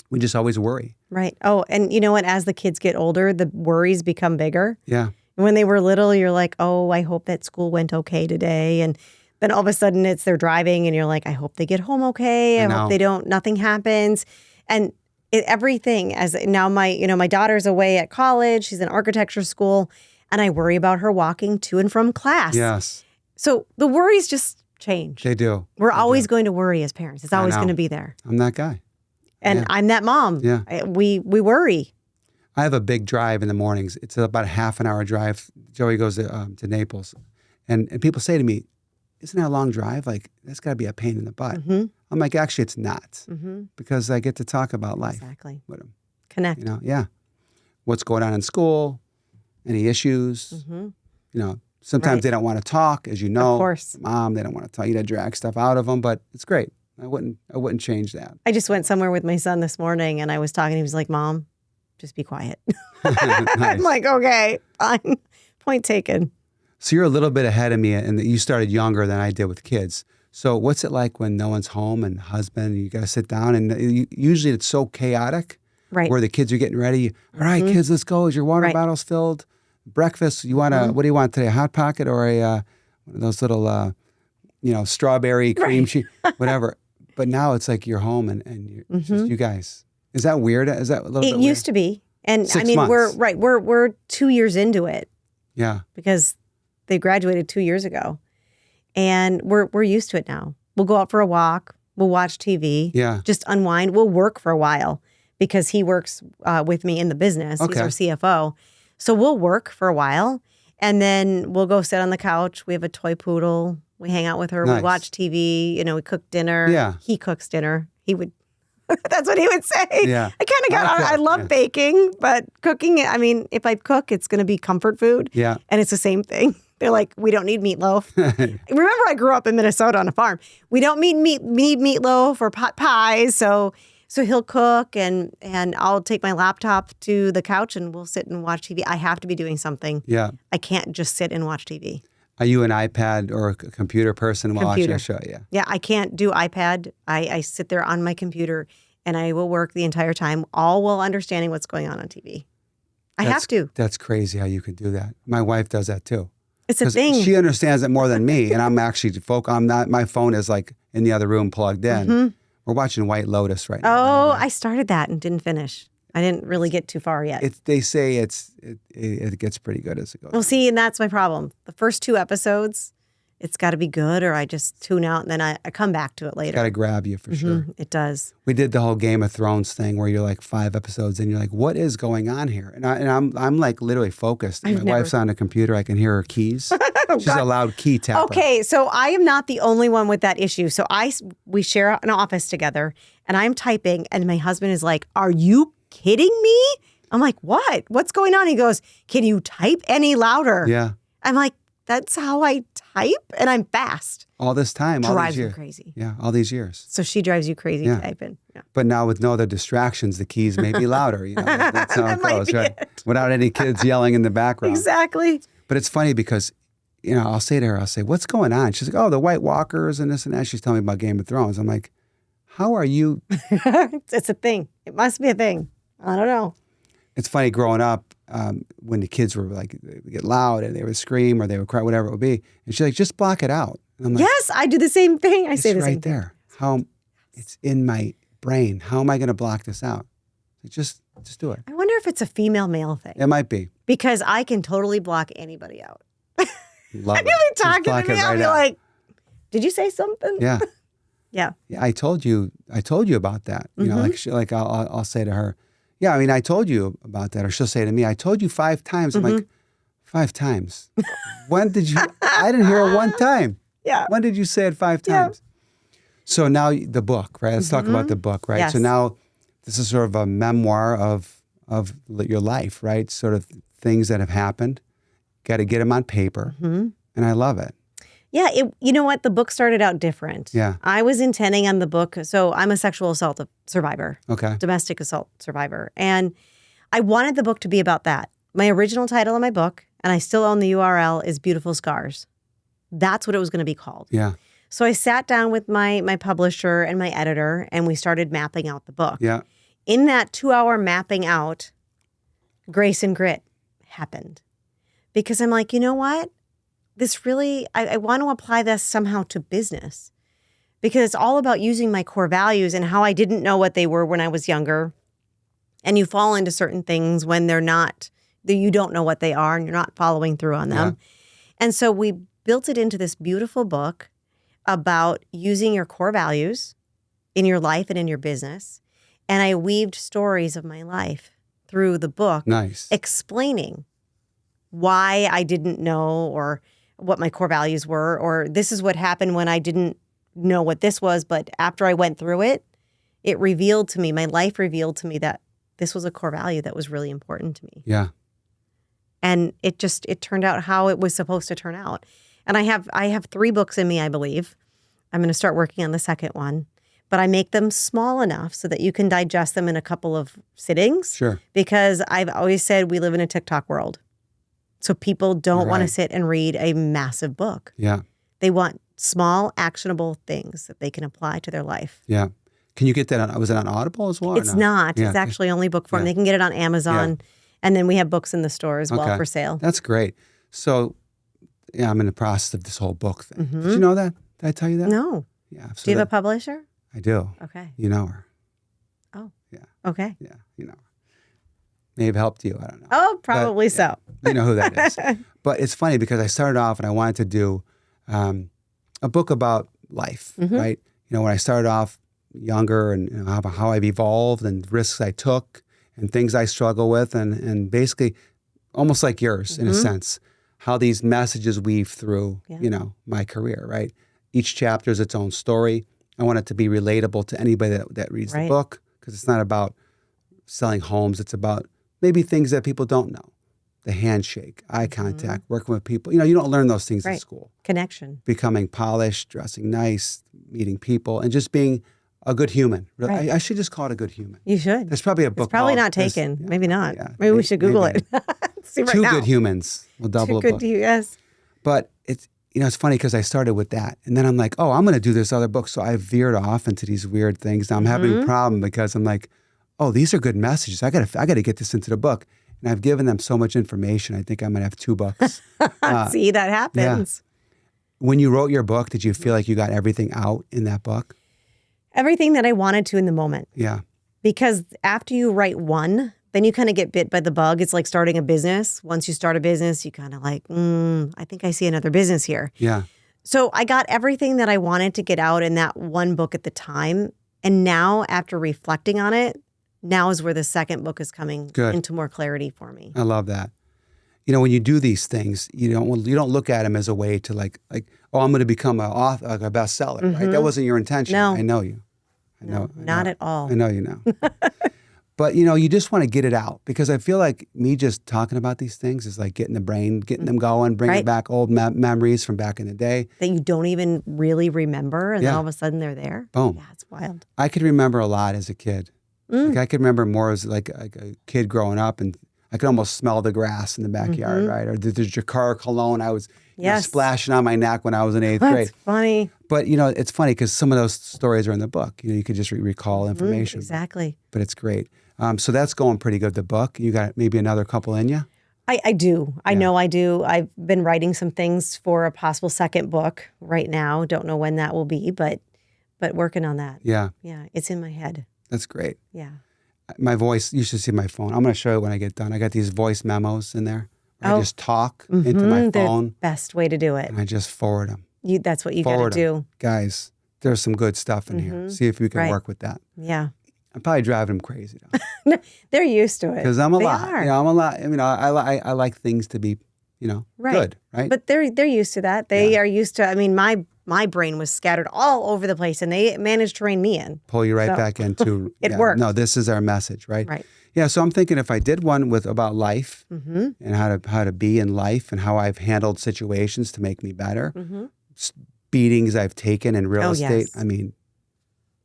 We just always worry. Right. Oh, and you know what? As the kids get older, the worries become bigger. Yeah. When they were little, you're like, oh, I hope that school went okay today. And then all of a sudden they're driving and you're like, I hope they get home okay. I hope they don't, nothing happens. And everything as now my daughter's away at college. She's in architecture school and I worry about her walking to and from class. Yes. So the worries just change. They do. We're always going to worry as parents. It's always going to be there. I'm that guy. And I'm that mom. Yeah. We worry. I have a big drive in the mornings. It's about a half an hour drive. Joey goes to Naples. And people say to me, isn't that a long drive? Like, that's got to be a pain in the butt. I'm like, actually, it's not. Because I get to talk about life with him. Connect. You know, yeah. What's going on in school, any issues. You know, sometimes they don't want to talk, as you know. Of course. Mom, they don't want to talk. You got to drag stuff out of them, but it's great. I wouldn't change that. I just went somewhere with my son this morning and I was talking. He was like, Mom, just be quiet. Nice. I'm like, okay, fine. Point taken. So you're a little bit ahead of me and you started younger than I did with kids. So what's it like when no one's home and husband, you got to sit down and usually it's so chaotic. Right. Where the kids are getting ready. All right, kids, let's go. Is your water bottles filled? Breakfast, you want what do you want today? A Hot Pocket or one of those little, strawberry cream cheese, whatever. But now it's like you're home and you're just you guys. Is that weird? Is that a little bit weird? It used to be. And 6 I mean, months. we're 2 years into it. Yeah. Because they graduated 2 years ago. And we're used to it now. We'll go out for a walk. We'll watch TV. Yeah. Just unwind. We'll work for a while because he works with me in the business. Okay. He's our CFO. So we'll work for a while and then we'll go sit on the couch. We have a toy poodle. We hang out with her. Nice. We watch TV. We cook dinner. Yeah. He cooks dinner. He would, that's what he would say. Yeah. I kind of got on. I love baking, but cooking, I mean, if I cook, it's going to be comfort food. Yeah. And it's the same thing. They're like, we don't need meatloaf. Remember, I grew up in Minnesota on a farm. We don't need meatloaf or pot pies. So he'll cook and I'll take my laptop to the couch and we'll sit and watch TV. I have to be doing something. Yeah. I can't just sit and watch TV. Are you an iPad or a computer person while watching a show? Yeah. Yeah, I can't do iPad. I sit there on my computer and I will work the entire time, all while understanding what's going on TV. I have to. That's crazy how you can do that. My wife does that too. It's a thing. She understands it more than me, and I'm actually I'm not. My phone is like in the other room plugged in. We're watching White Lotus right now. Oh, I started that and didn't finish. I didn't really get too far yet. They say it gets pretty good as it goes. Well, see, and that's my problem. The first 2 episodes, it's got to be good, or I just tune out and then I come back to it later. It's got to grab you for sure. It does. We did the whole Game of Thrones thing where you're like 5 episodes and you're like, what is going on here? And I'm like literally focused. My wife's on the computer. I can hear her keys. She's a loud key tapper. Okay, so I am not the only one with that issue. So we share an office together, and I'm typing, and my husband is like, "Are you kidding me?" I'm like, "What? What's going on?" He goes, "Can you type any louder?" Yeah. I'm like, "That's how I type, and I'm fast." All this time, all drives these me years. crazy. Yeah, all these years. So she drives you crazy typing. Yeah. But now with no other distractions, the keys may be louder. That's how it That might goes, be right? it. Without any kids yelling in the background. Exactly. But it's funny because I'll say to her, what's going on? She's like, oh, the White Walkers and this and that. She's telling me about Game of Thrones. I'm like, how are you? It's a thing. It must be a thing. I don't know. It's funny growing up when the kids were like, they would get loud and they would scream or they would cry, whatever it would be. And she's like, just block it out. And I'm like, yes, I do the same thing. I say the same thing. It's right there. How it's in my brain. How am I going to block this out? Just do it. I wonder if it's a female-male thing. It might be. Because I can totally block anybody out. Love it. You'll be talking to me, I'll be like, did you say something? Yeah. Yeah. I told you about that. You know, I'll say to her, yeah, I mean, I told you about that. Or she'll say to me, I told you 5 times. I'm like, 5 times? When did you? I didn't hear it one time. Yeah. When did you say it 5 times? So now the book, right? Let's talk about the book, right? Yes. So now this is sort of a memoir of your life, right? Sort of things that have happened. Got to get them on paper. And I love it. Yeah, you know what? The book started out different. Yeah. I was intending on the book, so I'm a sexual assault survivor. Okay. Domestic assault survivor. And I wanted the book to be about that. My original title of my book, and I still own the URL, is Beautiful Scars. That's what it was going to be called. Yeah. So I sat down with my publisher and my editor, and we started mapping out the book. Yeah. In that 2-hour mapping out, Grace and Grit happened. Because I'm like, you know what? This really, I want to apply this somehow to business, because it's all about using my core values and how I didn't know what they were when I was younger. And you fall into certain things when they're not, you don't know what they are and you're not following through on them. Yeah. And so we built it into this beautiful book about using your core values in your life and in your business. And I weaved stories of my life through the book. Nice. Explaining why I didn't know, or what my core values were, or this is what happened when I didn't know what this was. But after I went through it, it revealed to me, my life revealed to me that this was a core value that was really important to me. Yeah. And it turned out how it was supposed to turn out. And I have 3 books in me, I believe. I'm going to start working on the second one. But I make them small enough so that you can digest them in a couple of sittings. Sure. Because I've always said we live in a TikTok world. So people don't want to sit and read a massive book. Yeah. They want small, actionable things that they can apply to their life. Yeah. Can you get that on, was it on Audible as well? It's not. Yeah. It's actually only book form. Yeah. They can get it on Amazon. Yeah. And then we have books in the store as well for sale. That's great. So, yeah, I'm in the process of this whole book thing. Did you know that? Did I tell you that? No. Yeah. So do you have a publisher? I do. Okay. You know her. Oh. Yeah. Okay. Yeah. You know her. May have helped you. I don't know. Oh, probably so. You know who that is. But it's funny because I started off and I wanted to do a book about life, right? You know, when I started off younger and how I've evolved and risks I took and things I struggle with and basically almost like yours in a sense, how these messages weave through, my career, right? Each chapter is its own story. I want it to be relatable to anybody that reads the book, because it's not about selling homes. It's about maybe things that people don't know. The handshake, eye contact, working with people. You don't learn those things in school. Connection. Becoming polished, dressing nice, meeting people, and just being a good human. Right. I should just call it a good human. You should. There's probably a book. It's probably called not taken. Yeah, maybe not. Yeah, maybe we should Google it. See right Two now. Good Humans. We'll double Two a good book. Yes. But it's funny because I started with that, and then I'm like, oh, I'm going to do this other book. So I veered off into these weird things. Now I'm having a problem because I'm like, oh, these are good messages. I got to get this into the book. And I've given them so much information. I think I'm going to have 2 books. See, that happens. Yeah. When you wrote your book, did you feel like you got everything out in that book? Everything that I wanted to in the moment. Yeah. Because after you write one, then you kind of get bit by the bug. It's like starting a business. Once you start a business, you kind of like, I think I see another business here. Yeah. So I got everything that I wanted to get out in that one book at the time. And now, after reflecting on it, now is where the second book is coming into more clarity for me. I love that. When you do these things, you don't look at them as a way to like, oh, I'm going to become a bestseller, right? That wasn't your intention. No. I know you. I know. Not at all. I know you know. But, you just want to get it out, because I feel like me just talking about these things is like getting the brain, getting them going, bringing back old memories from back in the day. That you don't even really remember, and then all of a sudden they're there. Boom. Yeah, it's wild. I could remember a lot as a kid. Like I could remember more as like a kid growing up, and I could almost smell the grass in the backyard, right? Or the Jacquard cologne I was splashing on my neck when I was in 8th grade. That's funny. But, it's funny because some of those stories are in the book. You could just recall information. Exactly. But it's great. So that's going pretty good, the book. You got maybe another couple in you? I do. I know I do. I've been writing some things for a possible second book right now. Don't know when that will be, but working on that. Yeah. Yeah, it's in my head. That's great. Yeah. My voice, you should see my phone. I'm going to show you when I get done. I got these voice memos in there. I just talk into my phone. The best way to do it. And I just forward them. That's what you got to do. Guys, there's some good stuff in here. See if we can work with that. Yeah. I'm probably driving them crazy though. They're used to it. Because I'm a lot. Are. I'm a lot. I like things to be, good, right? But they're used to that. They are used to. I mean, my brain was scattered all over the place, and they managed to rein me in. Pull you right back into it worked. No, this is our message, right? Right. Yeah. So I'm thinking if I did one about life and how to be in life and how I've handled situations to make me better, beatings I've taken in real estate. Yes. I mean,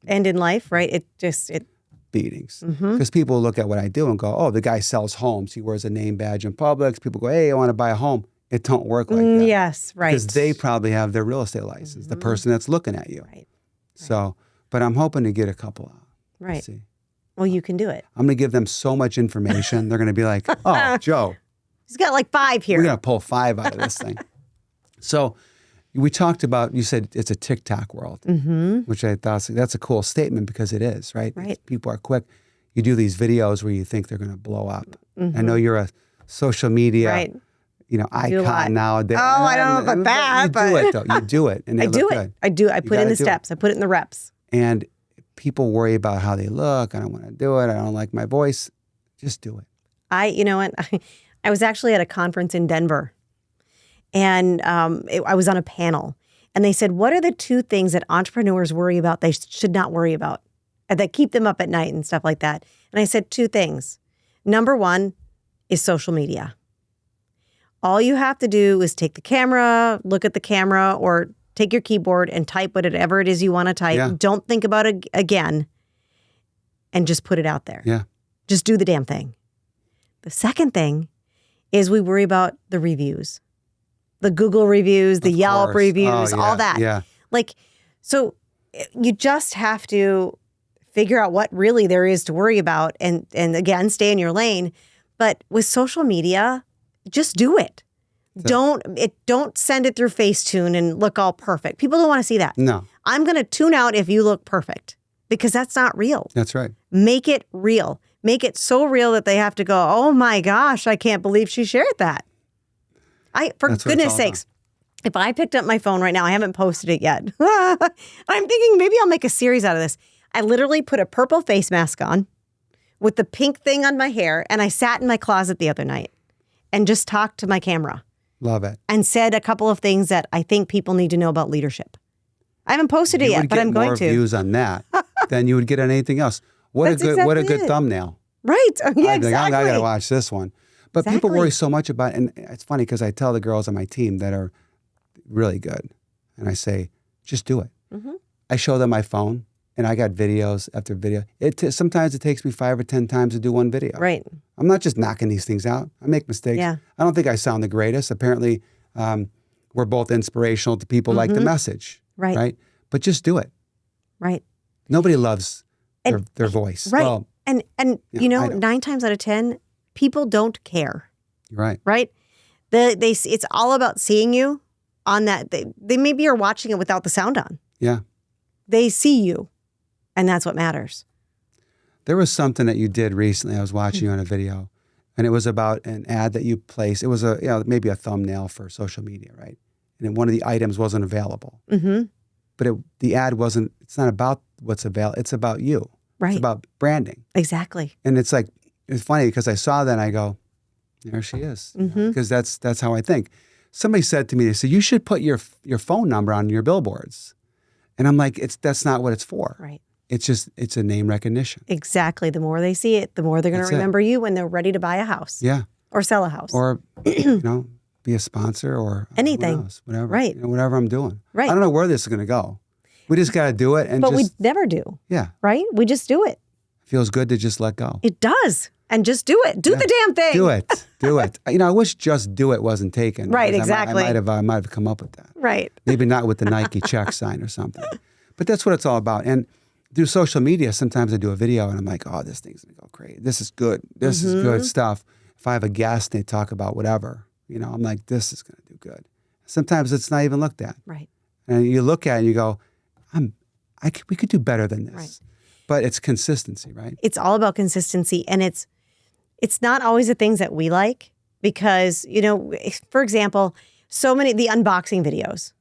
and in life, right? It beatings because people look at what I do and go, oh, the guy sells homes. He wears a name badge in Publix. People go, hey, I want to buy a home. It don't work like that. Yes, right. Because they probably have their real estate license, the person that's looking at you. Right. So, but I'm hoping to get a couple out. Right. Let's see. Well, you can do it. I'm going to give them so much information. They're going to be like, oh, Joe. He's got like 5 here. We're going to pull 5 out of this thing. So we talked about, you said it's a TikTok world, which I thought that's a cool statement because it is, right? Right. People are quick. You do these videos where you think they're going to blow up. I know you're a social media icon nowadays. Oh, I don't know about that. You do it, though. You do it. And they look good. I do. I put in the steps. I put it in the reps. And people worry about how they look. I don't want to do it. I don't like my voice. Just do it. You know what? I was actually at a conference in Denver. And I was on a panel. And they said, what are the 2 things that entrepreneurs worry about they should not worry about? And that keep them up at night and stuff like that. And I said 2 things. Number 1 is social media. All you have to do is take the camera, look at the camera, or take your keyboard and type whatever it is you want to type. Yeah. Don't think about it again. And just put it out there. Yeah. Just do the damn thing. The second thing is we worry about the reviews. The Google reviews, the Yelp reviews, all that. Yeah. So you just have to figure out what really there is to worry about and again, stay in your lane. But with social media, just do it. Don't send it through Facetune and look all perfect. People don't want to see that. No. I'm going to tune out if you look perfect because that's not real. That's right. Make it real. Make it so real that they have to go, oh my gosh, I can't believe she shared that. For goodness sakes, if I picked up my phone right now, I haven't posted it yet. I'm thinking maybe I'll make a series out of this. I literally put a purple face mask on with the pink thing on my hair, and I sat in my closet the other night and just talked to my camera. Love it. And said a couple of things that I think people need to know about leadership. I haven't posted it yet, but I'm going to. You would get more views on that than you would get on anything else. What a good thumbnail. Right. Yeah, exactly. I got to watch this one. But people worry so much about it. And it's funny because I tell the girls on my team that are really good. And I say, just do it. I show them my phone and I got videos after video. Sometimes it takes me 5 or 10 times to do one video. Right. I'm not just knocking these things out. I make mistakes. Yeah. I don't think I sound the greatest. Apparently, we're both inspirational to people like the message. Right. Right. But just do it. Right. Nobody loves their voice. Right. Well, and 9 times out of 10, people don't care. You're right. Right? It's all about seeing you on that. They maybe are watching it without the sound on. Yeah. They see you, and that's what matters. There was something that you did recently. I was watching you on a video, and it was about an ad that you placed. It was maybe a thumbnail for social media, right? And one of the items wasn't available. But the ad wasn't. It's not about what's available. It's about you. Right. It's about branding. Exactly. And it's funny because I saw that and I go, there she is. Because that's how I think. Somebody said to me, they said, you should put your phone number on your billboards. And I'm like, that's not what it's for. Right. It's a name recognition. Exactly. The more they see it, the more they're going to remember you when they're ready to buy a house. Yeah. Or sell a house. Or, be a sponsor or anything. Whatever. Right. Whatever I'm doing. Right. I don't know where this is going to go. We just got to do it. But we never do. Yeah. Right? We just do it. Feels good to just let go. It does. and just do it. Do the damn thing. Do it. Do it. I wish just do it wasn't taken. Right, exactly. I might have come up with that. Right. Maybe not with the Nike check sign or something. But that's what it's all about. And through social media, sometimes I do a video and I'm like, oh, this thing's going to go crazy. This is good. This is good stuff. If I have a guest and they talk about whatever, I'm like, this is going to do good. Sometimes it's not even looked at. Right. And you look at it and you go, we could do better than this. Right. But it's consistency, right? It's all about consistency. And it's not always the things that we like because, for example, so many, the unboxing videos.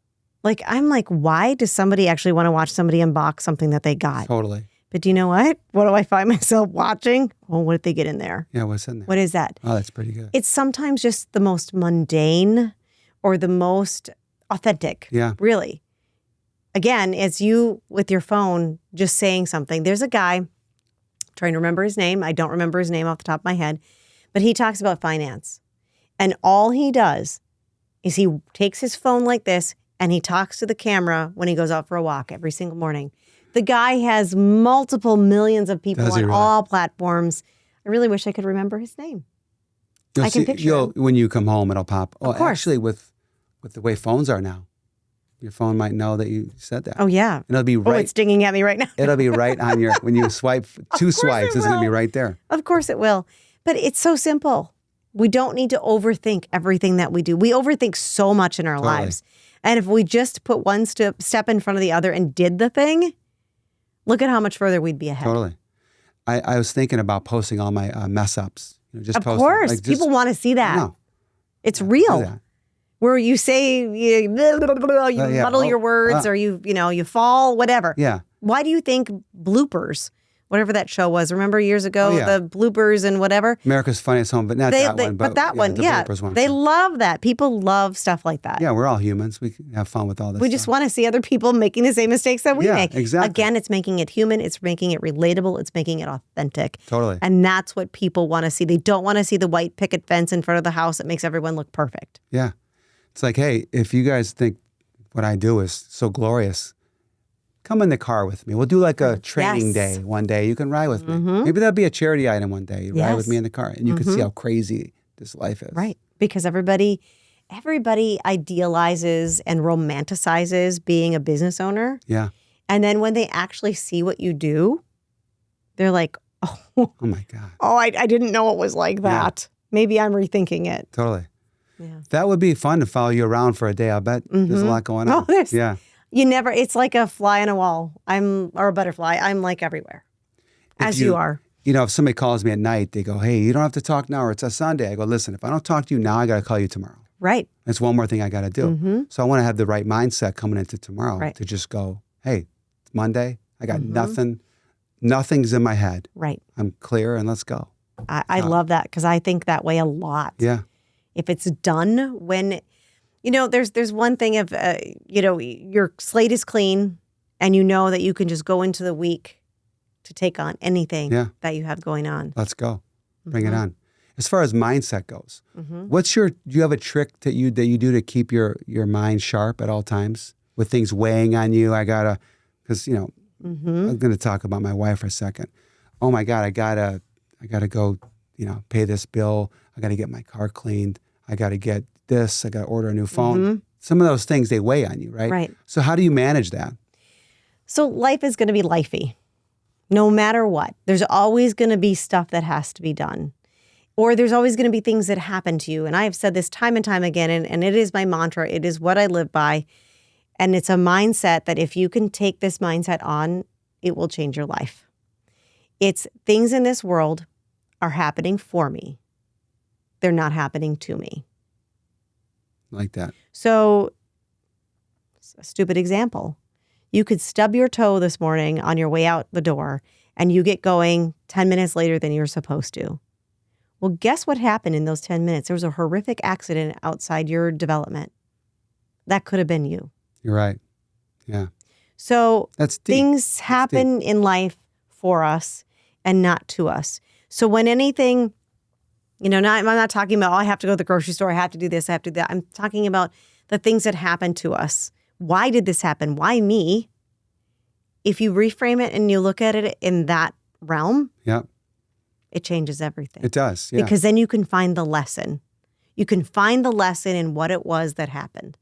Like, I'm like, why does somebody actually want to watch somebody unbox something that they got? Totally. But do you know what? What do I find myself watching? Oh, what did they get in there? Yeah, what's in there? What is that? Oh, that's pretty good. It's sometimes just the most mundane or the most authentic. Yeah. Really. Again, it's you with your phone just saying something. There's a guy, trying to remember his name. I don't remember his name off the top of my head, but he talks about finance. And all he does is he takes his phone like this and he talks to the camera when he goes out for a walk every single morning. The guy has multiple millions of people on all platforms. I really wish I could remember his name. I can picture him. When you come home, it'll pop. Oh, of course. Actually, with the way phones are now, your phone might know that you said that. Oh, yeah. And it'll be right. Oh, it's dinging at me right now. It'll be right on your, when you swipe, two swipes, it's going to be right there. Of course it will. But it's so simple. We don't need to overthink everything that we do. We overthink so much in our lives. And if we just put one step in front of the other and did the thing, look at how much further we'd be ahead. Totally. I was thinking about posting all my mess ups. Of course. People want to see that. No. It's real. Where you say, you muddle your words or you fall, whatever. Yeah. Why do you think bloopers, whatever that show was, remember years ago, the bloopers and whatever? America's Funniest Home, but not that one. But that one, they love that. People love stuff like that. Yeah, we're all humans. We can have fun with all this We just want to see other people making the same mistakes that we make. Exactly. Again, it's making it human. It's making it relatable. It's making it authentic. Totally. And that's what people want to see. They don't want to see the white picket fence in front of the house that makes everyone look perfect. Yeah. It's like, hey, if you guys think what I do is so glorious, come in the car with me. We'll do like a training day one day. You can ride with me. Maybe that'll be a charity item one day. You ride with me in the car and you can see how crazy this life is. Right. Because everybody idealizes and romanticizes being a business owner. Yeah. And then when they actually see what you do, they're like, oh my God. Oh, I didn't know it was like that. Yeah. Maybe I'm rethinking it. Totally. Yeah. That would be fun to follow you around for a day. I bet there's a lot going on. It's like a fly on a wall. Or a butterfly. I'm like everywhere. As you are. If somebody calls me at night, they go, hey, you don't have to talk now or it's a Sunday. I go, listen, if I don't talk to you now, I got to call you tomorrow. Right. That's one more thing I got to do. So I want to have the right mindset coming into tomorrow to just go, hey, it's Monday. I got nothing. Nothing's in my head. Right. I'm clear and let's go. I love that because I think that way a lot. Yeah. If it's done when, there's one thing of, your slate is clean and you know that you can just go into the week to take on anything that you have going on. Let's go. Bring it on. As far as mindset goes, do you have a trick that you do to keep your mind sharp at all times with things weighing on you? Because, I'm going to talk about my wife for a second. Oh my God, I gotta go, pay this bill. I got to get my car cleaned. I got to get this. I got to order a new phone. Some of those things, they weigh on you, right? Right. So how do you manage that? So life is going to be lifey. No matter what. There's always going to be stuff that has to be done. Or there's always going to be things that happen to you. And I have said this time and time again, and it is my mantra. It is what I live by. And it's a mindset that if you can take this mindset on, it will change your life. It's things in this world are happening for me. They're not happening to me. Like that. So, a stupid example. You could stub your toe this morning on your way out the door and you get going 10 minutes later than you're supposed to. Well, guess what happened in those 10 minutes? There was a horrific accident outside your development. That could have been you. You're right. Yeah. So that's deep. Things happen in life for us and not to us. So when anything, I'm not talking about, I have to go to the grocery store, I have to do this, I have to do that. I'm talking about the things that happen to us. Why did this happen? Why me? If you reframe it and you look at it in that realm, it changes everything. It does, yeah. Because then you can find the lesson. You can find the lesson in what it was that happened.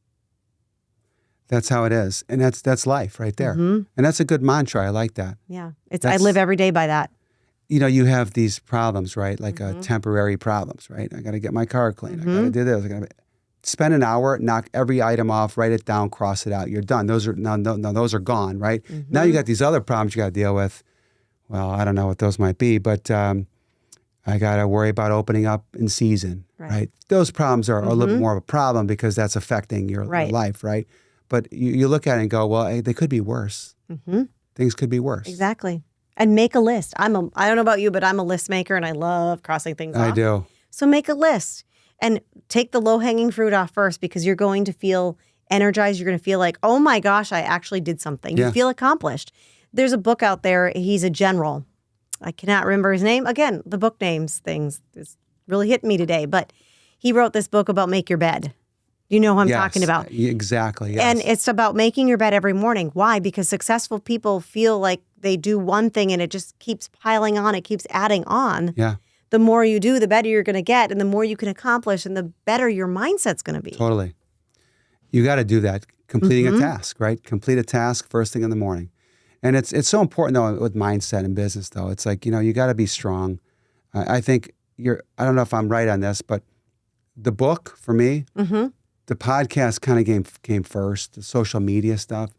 That's how it is. And that's life right there. And that's a good mantra. I like that. Yeah. I live every day by that. You know, you have these problems, right? Like temporary problems, right? I got to get my car clean. I got to do this. I got to spend an hour, knock every item off, write it down, cross it out. You're done. Those are those are gone, right? Now you got these other problems you got to deal with. Well, I don't know what those might be, but I got to worry about opening up in season, right? Those problems are a little bit more of a problem because that's affecting your life, right? But you look at it and go, well, hey, they could be worse. Things could be worse. Exactly. And make a list. I don't know about you, but I'm a list maker and I love crossing things off. I do. So make a list and take the low-hanging fruit off first because you're going to feel energized. You're going to feel like, oh my gosh, I actually did something. You feel accomplished. There's a book out there. He's a general. I cannot remember his name. Again, the book names things is really hitting me today. But he wrote this book about make your bed. You know who I'm talking about. Exactly. Yes. And it's about making your bed every morning. Why? Because successful people feel like they do one thing and it just keeps piling on. It keeps adding on. Yeah. The more you do, the better you're going to get and the more you can accomplish and the better your mindset's going to be. Totally. You got to do that. Completing a task, right? Complete a task first thing in the morning. And it's so important, though, with mindset and business, though. It's like, you got to be strong. I think I don't know if I'm right on this, but the book, for me, the podcast kind of came first, the social media stuff.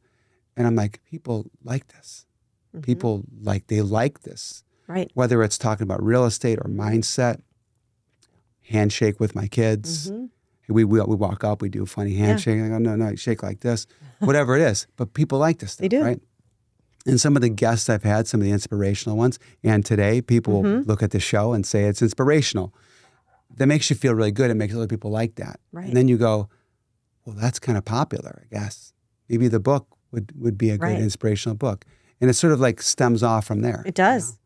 And I'm like, people like this. People they like this. Right. Whether it's talking about real estate or mindset, handshake with my kids. We walk up, we do a funny handshake. I go, no, you shake like this. Whatever it is. But people like this stuff, they do. Right? And some of the guests I've had, some of the inspirational ones, and today people look at the show and say it's inspirational. That makes you feel really good. It makes other people like that. Right. And then you go, well, that's kind of popular, I guess. Maybe the book would be a good inspirational book. And it sort of like stems off from there. It does.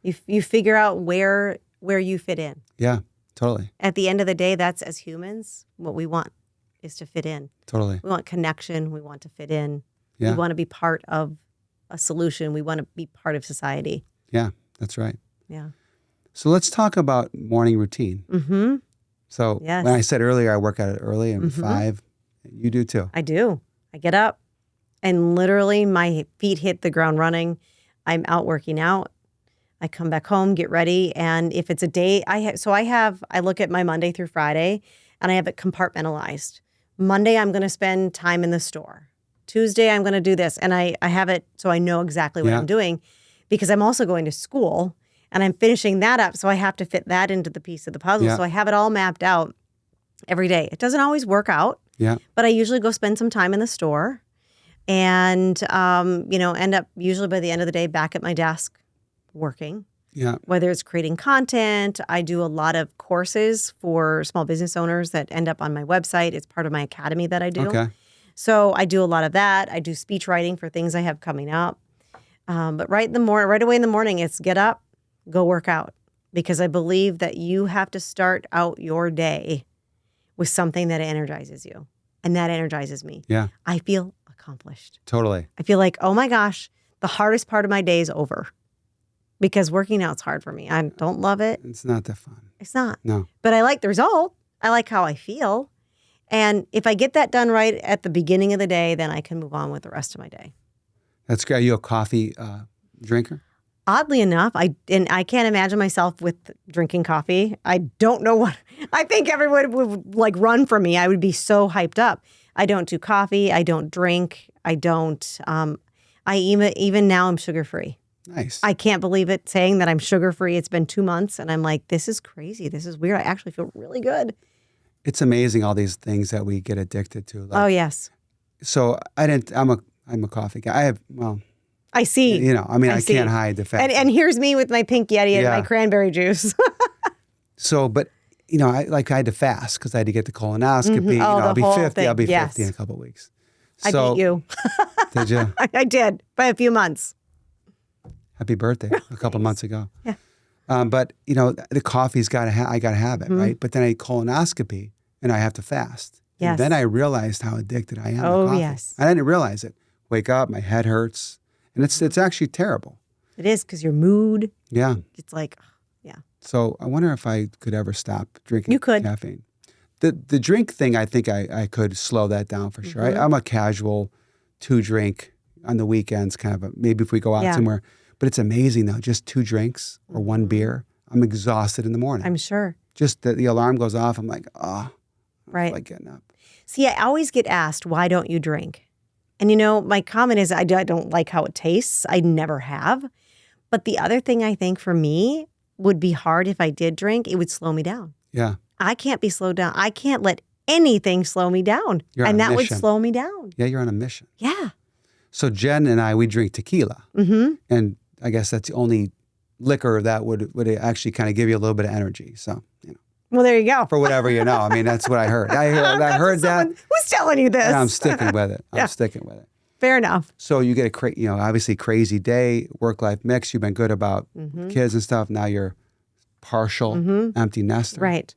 You figure out where you fit in. Yeah, totally. At the end of the day, that's as humans, what we want is to fit in. Totally. We want connection. We want to fit in. Yeah. We want to be part of a solution. We want to be part of society. Yeah, that's right. Yeah. So let's talk about morning routine. So when I said earlier, I work out early and 5. You do too. I do. I get up and literally my feet hit the ground running. I'm out working out. I come back home, get ready. And if it's a day, I look at my Monday through Friday and I have it compartmentalized. Monday, I'm going to spend time in the store. Tuesday, I'm going to do this. And I have it so I know exactly what I'm doing because I'm also going to school and I'm finishing that up. So I have to fit that into the piece of the puzzle. So I have it all mapped out every day. It doesn't always work out, but I usually go spend some time in the store and, end up usually by the end of the day back at my desk working. Yeah. Whether it's creating content, I do a lot of courses for small business owners that end up on my website. It's part of my academy that I do. Okay. So I do a lot of that. I do speech writing for things I have coming up. But right away in the morning, it's get up, go work out. Because I believe that you have to start out your day with something that energizes you. And that energizes me. Yeah. I feel accomplished. Totally. I feel like, oh my gosh, the hardest part of my day is over. Because working out's hard for me. I don't love it. It's not that fun. It's not. No. But I like the result. I like how I feel. And if I get that done right at the beginning of the day, then I can move on with the rest of my day. That's great. Are you a coffee drinker? Oddly enough, I can't imagine myself with drinking coffee. I don't know what. I think everyone would run from me. I would be so hyped up. I don't do coffee. I don't drink. I don't. Even now I'm sugar free. Nice. I can't believe it saying that I'm sugar free. It's been 2 months, and I'm like, this is crazy. This is weird. I actually feel really good. It's amazing all these things that we get addicted to. Oh yes. So I'm a coffee guy. I see. I can't hide the fact. And here's me with my pink Yeti and my cranberry juice. So, but I had to fast because I had to get the colonoscopy. I'll be 50. Thing. I'll be 50 in a couple of weeks. I beat you. Did you? I did by a few months. Happy birthday a couple months ago. Yeah. But the coffee's I got to have it, right? But then I colonoscopy and I have to fast. Yes. And then I realized how addicted I am to coffee. Yes. I didn't realize it. Wake up, my head hurts. And it's actually terrible. It is because your mood. Yeah. It's like, So I wonder if I could ever stop drinking You could. caffeine. The drink thing, I think I could slow that down for sure. I'm a casual 2-drink on the weekends, kind of maybe if we go out somewhere. But it's amazing though, just 2 drinks or 1 beer. I'm exhausted in the morning. I'm sure. Just the alarm goes off. I'm like, I Right. feel like getting up. See, I always get asked, why don't you drink? And my comment is I don't like how it tastes. I never have. But the other thing I think for me would be hard if I did drink, it would slow me down. Yeah. I can't be slowed down. I can't let anything slow me down. And that would slow me down. Yeah, you're on a mission. Yeah. So Jen and I, we drink tequila. And I guess that's the only liquor that would actually kind of give you a little bit of energy. So, Well, there you go. for whatever you know. I mean, that's what I heard. I heard that. Who's telling you this? And I'm sticking with it. I'm sticking with it. Fair enough. So you get obviously crazy day, work-life mix. You've been good about kids and stuff. Now you're partial empty nester. Right.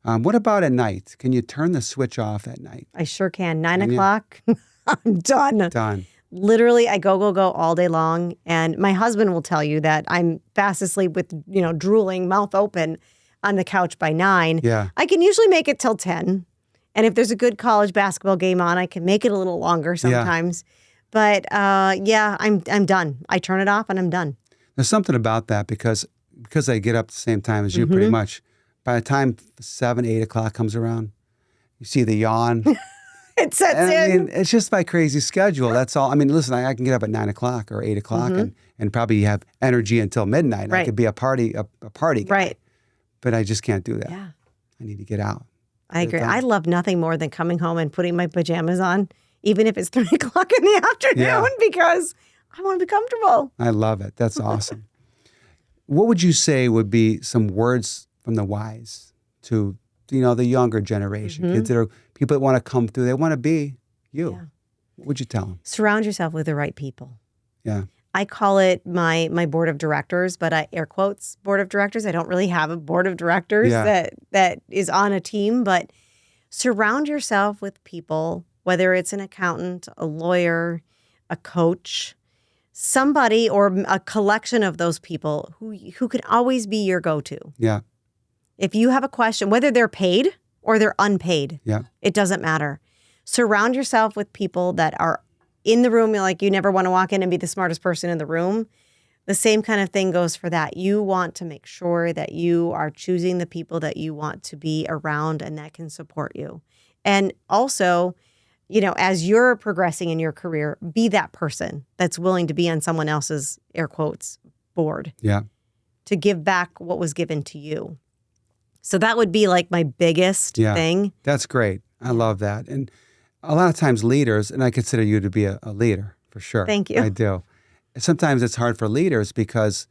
What about at night? Can you turn the switch off at night? I sure can. 9 o'clock, I'm done. Done. Literally, I go all day long. And my husband will tell you that I'm fast asleep with, drooling, mouth open on the couch by 9. Yeah. I can usually make it till 10. And if there's a good college basketball game on, I can make it a little longer sometimes. But I'm done. I turn it off and I'm done. There's something about that because I get up at the same time as you pretty much. By the time 7, 8 o'clock comes around, you see the yawn. It sets in. I mean, it's just my crazy schedule. That's all. I mean, listen, I can get up at 9 o'clock or 8 o'clock and probably have energy until midnight. Right. I could be a party guy. Right. But I just can't do that. Yeah. I need to get out. I agree. I love nothing more than coming home and putting my pajamas on, even if it's 3 o'clock in the afternoon, because I want to be comfortable. I love it. That's awesome. What would you say would be some words from the wise to, the younger generation, kids that are people that want to come through, they want to be you. Yeah. What would you tell them? Surround yourself with the right people. Yeah. I call it my board of directors, but I air quotes board of directors. I don't really have a board of directors that is on a team, but surround yourself with people, whether it's an accountant, a lawyer, a coach, somebody or a collection of those people who can always be your go-to. Yeah. If you have a question, whether they're paid or they're unpaid, it doesn't matter. Surround yourself with people that are in the room. Like, you never want to walk in and be the smartest person in the room. The same kind of thing goes for that. You want to make sure that you are choosing the people that you want to be around and that can support you. And also, as you're progressing in your career, be that person that's willing to be on someone else's, air quotes, board. Yeah. To give back what was given to you. So that would be like my biggest thing. That's great. I love that. And a lot of times leaders, and I consider you to be a leader for sure. Thank you. I do. Sometimes it's hard for leaders because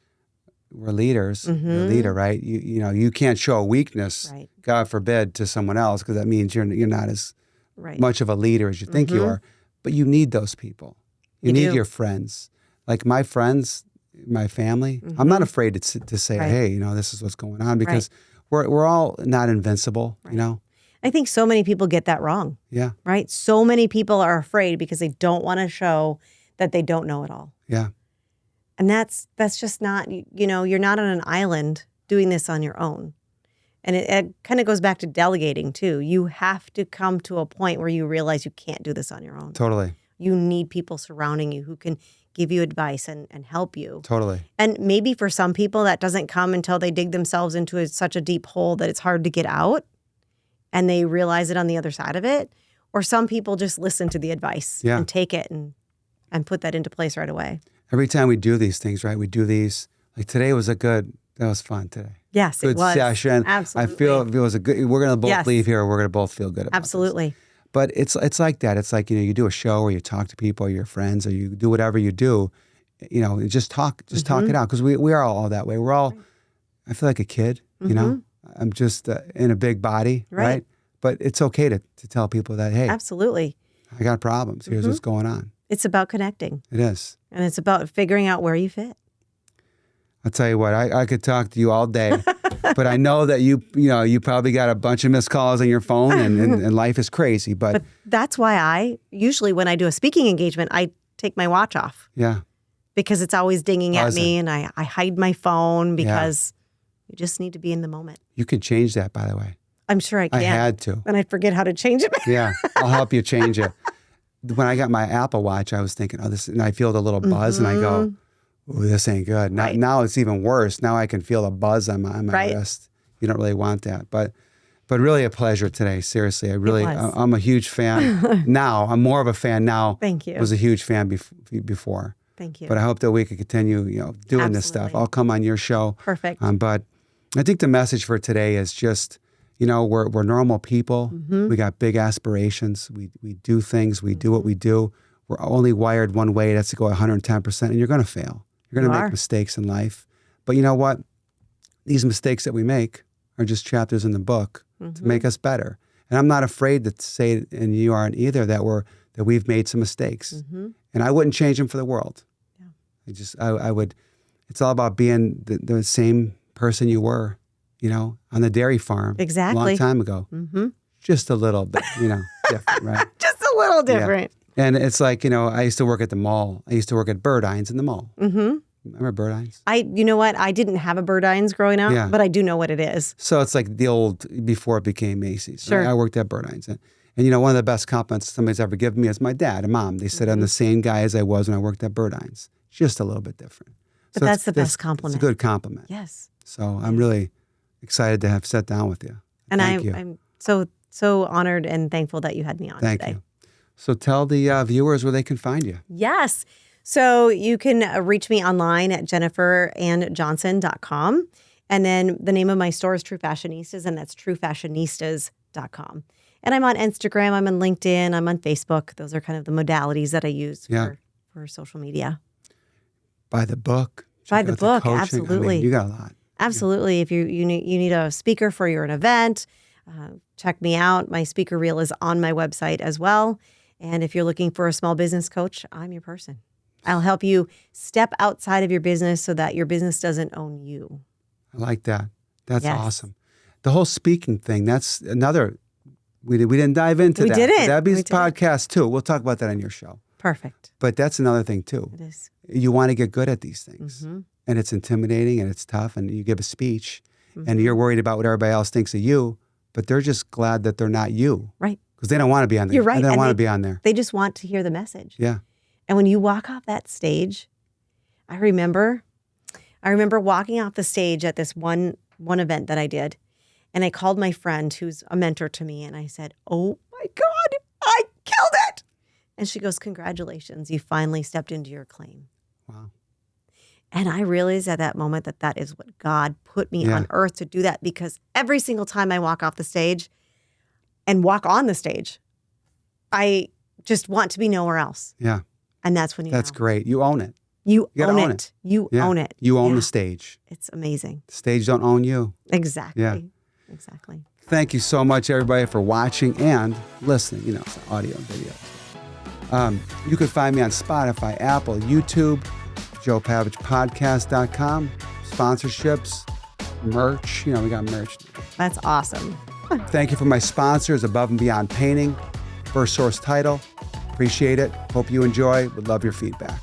we're leaders. You're a leader, right? You can't show a weakness, God forbid, to someone else, because that means you're not as much of a leader as you think you are. But you need those people. You need your friends. Like my friends, my family. I'm not afraid to say, hey, this is what's going on, because we're all not invincible, I think so many people get that wrong. Yeah. Right? So many people are afraid because they don't want to show that they don't know it all. Yeah. And that's just not, you're not on an island doing this on your own. And it kind of goes back to delegating too. You have to come to a point where you realize you can't do this on your own. Totally. You need people surrounding you who can give you advice and help you. Totally. And maybe for some people that doesn't come until they dig themselves into such a deep hole that it's hard to get out and they realize it on the other side of it. Or some people just listen to the advice and take it and put that into place right away. Every time we do these things, right? We do these, like today that was fun today. Yes, good it was. Session. Absolutely. I feel it was we're going to both leave here. We're going to both feel good about Absolutely. this. But it's like that. It's like, you do a show or you talk to people or your friends or you do whatever you do, just talk it out. Because we are all that way. We're all, I feel like a kid, I'm just in a big body, right? But it's okay to tell people that, hey. Absolutely. I got problems. Here's what's going on. It's about connecting. It is. And it's about figuring out where you fit. I'll tell you what, I could talk to you all day, but I know that you probably got a bunch of missed calls on your phone and life is crazy. But that's why usually when I do a speaking engagement, I take my watch off. Yeah. Because it's always dinging at me and I hide my phone because You just need to be in the moment. You can change that, by the way. I'm sure I can. I had to. And I'd forget how to change it. Yeah, I'll help you change it. When I got my Apple Watch, I was thinking, oh, this, and I feel the little buzz, and I go, oh, this ain't good. Now it's even worse. Now I can feel a buzz on my wrist. You don't really want that, but really a pleasure today. Seriously, I'm a huge fan now. I'm more of a fan now. Thank you. I was a huge fan before. Thank you. But I hope that we could continue, doing this stuff. I'll come on your show. Perfect. But I think the message for today is just, we're normal people. We got big aspirations. We do things. We do what we do. We're only wired one way. That's to go 110%, and you're going to fail. You're going to make mistakes in life. But you know what? These mistakes that we make are just chapters in the book to make us better. And I'm not afraid to say, and you aren't either, that we've made some mistakes. And I wouldn't change them for the world. Yeah. I would. It's all about being the same person you were, on the dairy farm. Exactly. A long time ago. Just a little bit, different, right? Just a little different. Yeah. And it's like, I used to work at the mall. I used to work at Birdine's in the mall. Remember Birdine's? You know what? I didn't have a Birdine's growing up, but I do know what it is. So it's like the old, before it became Macy's. Sure. I worked at Birdine's. And one of the best compliments somebody's ever given me is my dad and mom. They said I'm the same guy as I was when I worked at Birdine's. Just a little bit different. But that's the best compliment. It's a good compliment. Yes. So I'm really excited to have sat down with you. And I'm so honored and thankful that you had me on today. Thank you. So tell the viewers where they can find you. Yes. So you can reach me online at jenniferandjohnson.com. And then the name of my store is True Fashionistas, and that's truefashionistas.com. And I'm on Instagram, I'm on LinkedIn, I'm on Facebook. Those are kind of the modalities that I use for social media. Buy the book. Buy the book, absolutely. You got a lot. Absolutely. If you need a speaker for your event, check me out. My speaker reel is on my website as well. And if you're looking for a small business coach, I'm your person. I'll help you step outside of your business so that your business doesn't own you. I like that. That's awesome. The whole speaking thing, that's another, we didn't dive into that. We didn't. That'd be a podcast too. We'll talk about that on your show. Perfect. But that's another thing too. It is. You want to get good at these things. And it's intimidating and it's tough, and you give a speech and you're worried about what everybody else thinks of you, but they're just glad that they're not you. Right. Because they don't want to be on there. You're right. They don't want to be on there. They just want to hear the message. Yeah. And when you walk off that stage, I remember walking off the stage at this one event that I did, and I called my friend who's a mentor to me, and I said, "Oh my God, I killed it." And she goes, "Congratulations, you finally stepped into your claim." Wow. And I realized at that moment that is what God put me on earth to do, that, because every single time I walk off the stage and walk on the stage, I just want to be nowhere else. Yeah. And that's when That's great. You own it. You own it. You own it. You own the stage. It's amazing. The stage don't own you. Exactly. Yeah. Exactly. Thank you so much, everybody, for watching and listening. It's audio and video. You can find me on Spotify, Apple, YouTube, JoePavichPodcast.com, sponsorships, merch. We got merch. That's awesome. Thank you for my sponsors, Above and Beyond Painting, First Source Title. Appreciate it. Hope you enjoy. Would love your feedback.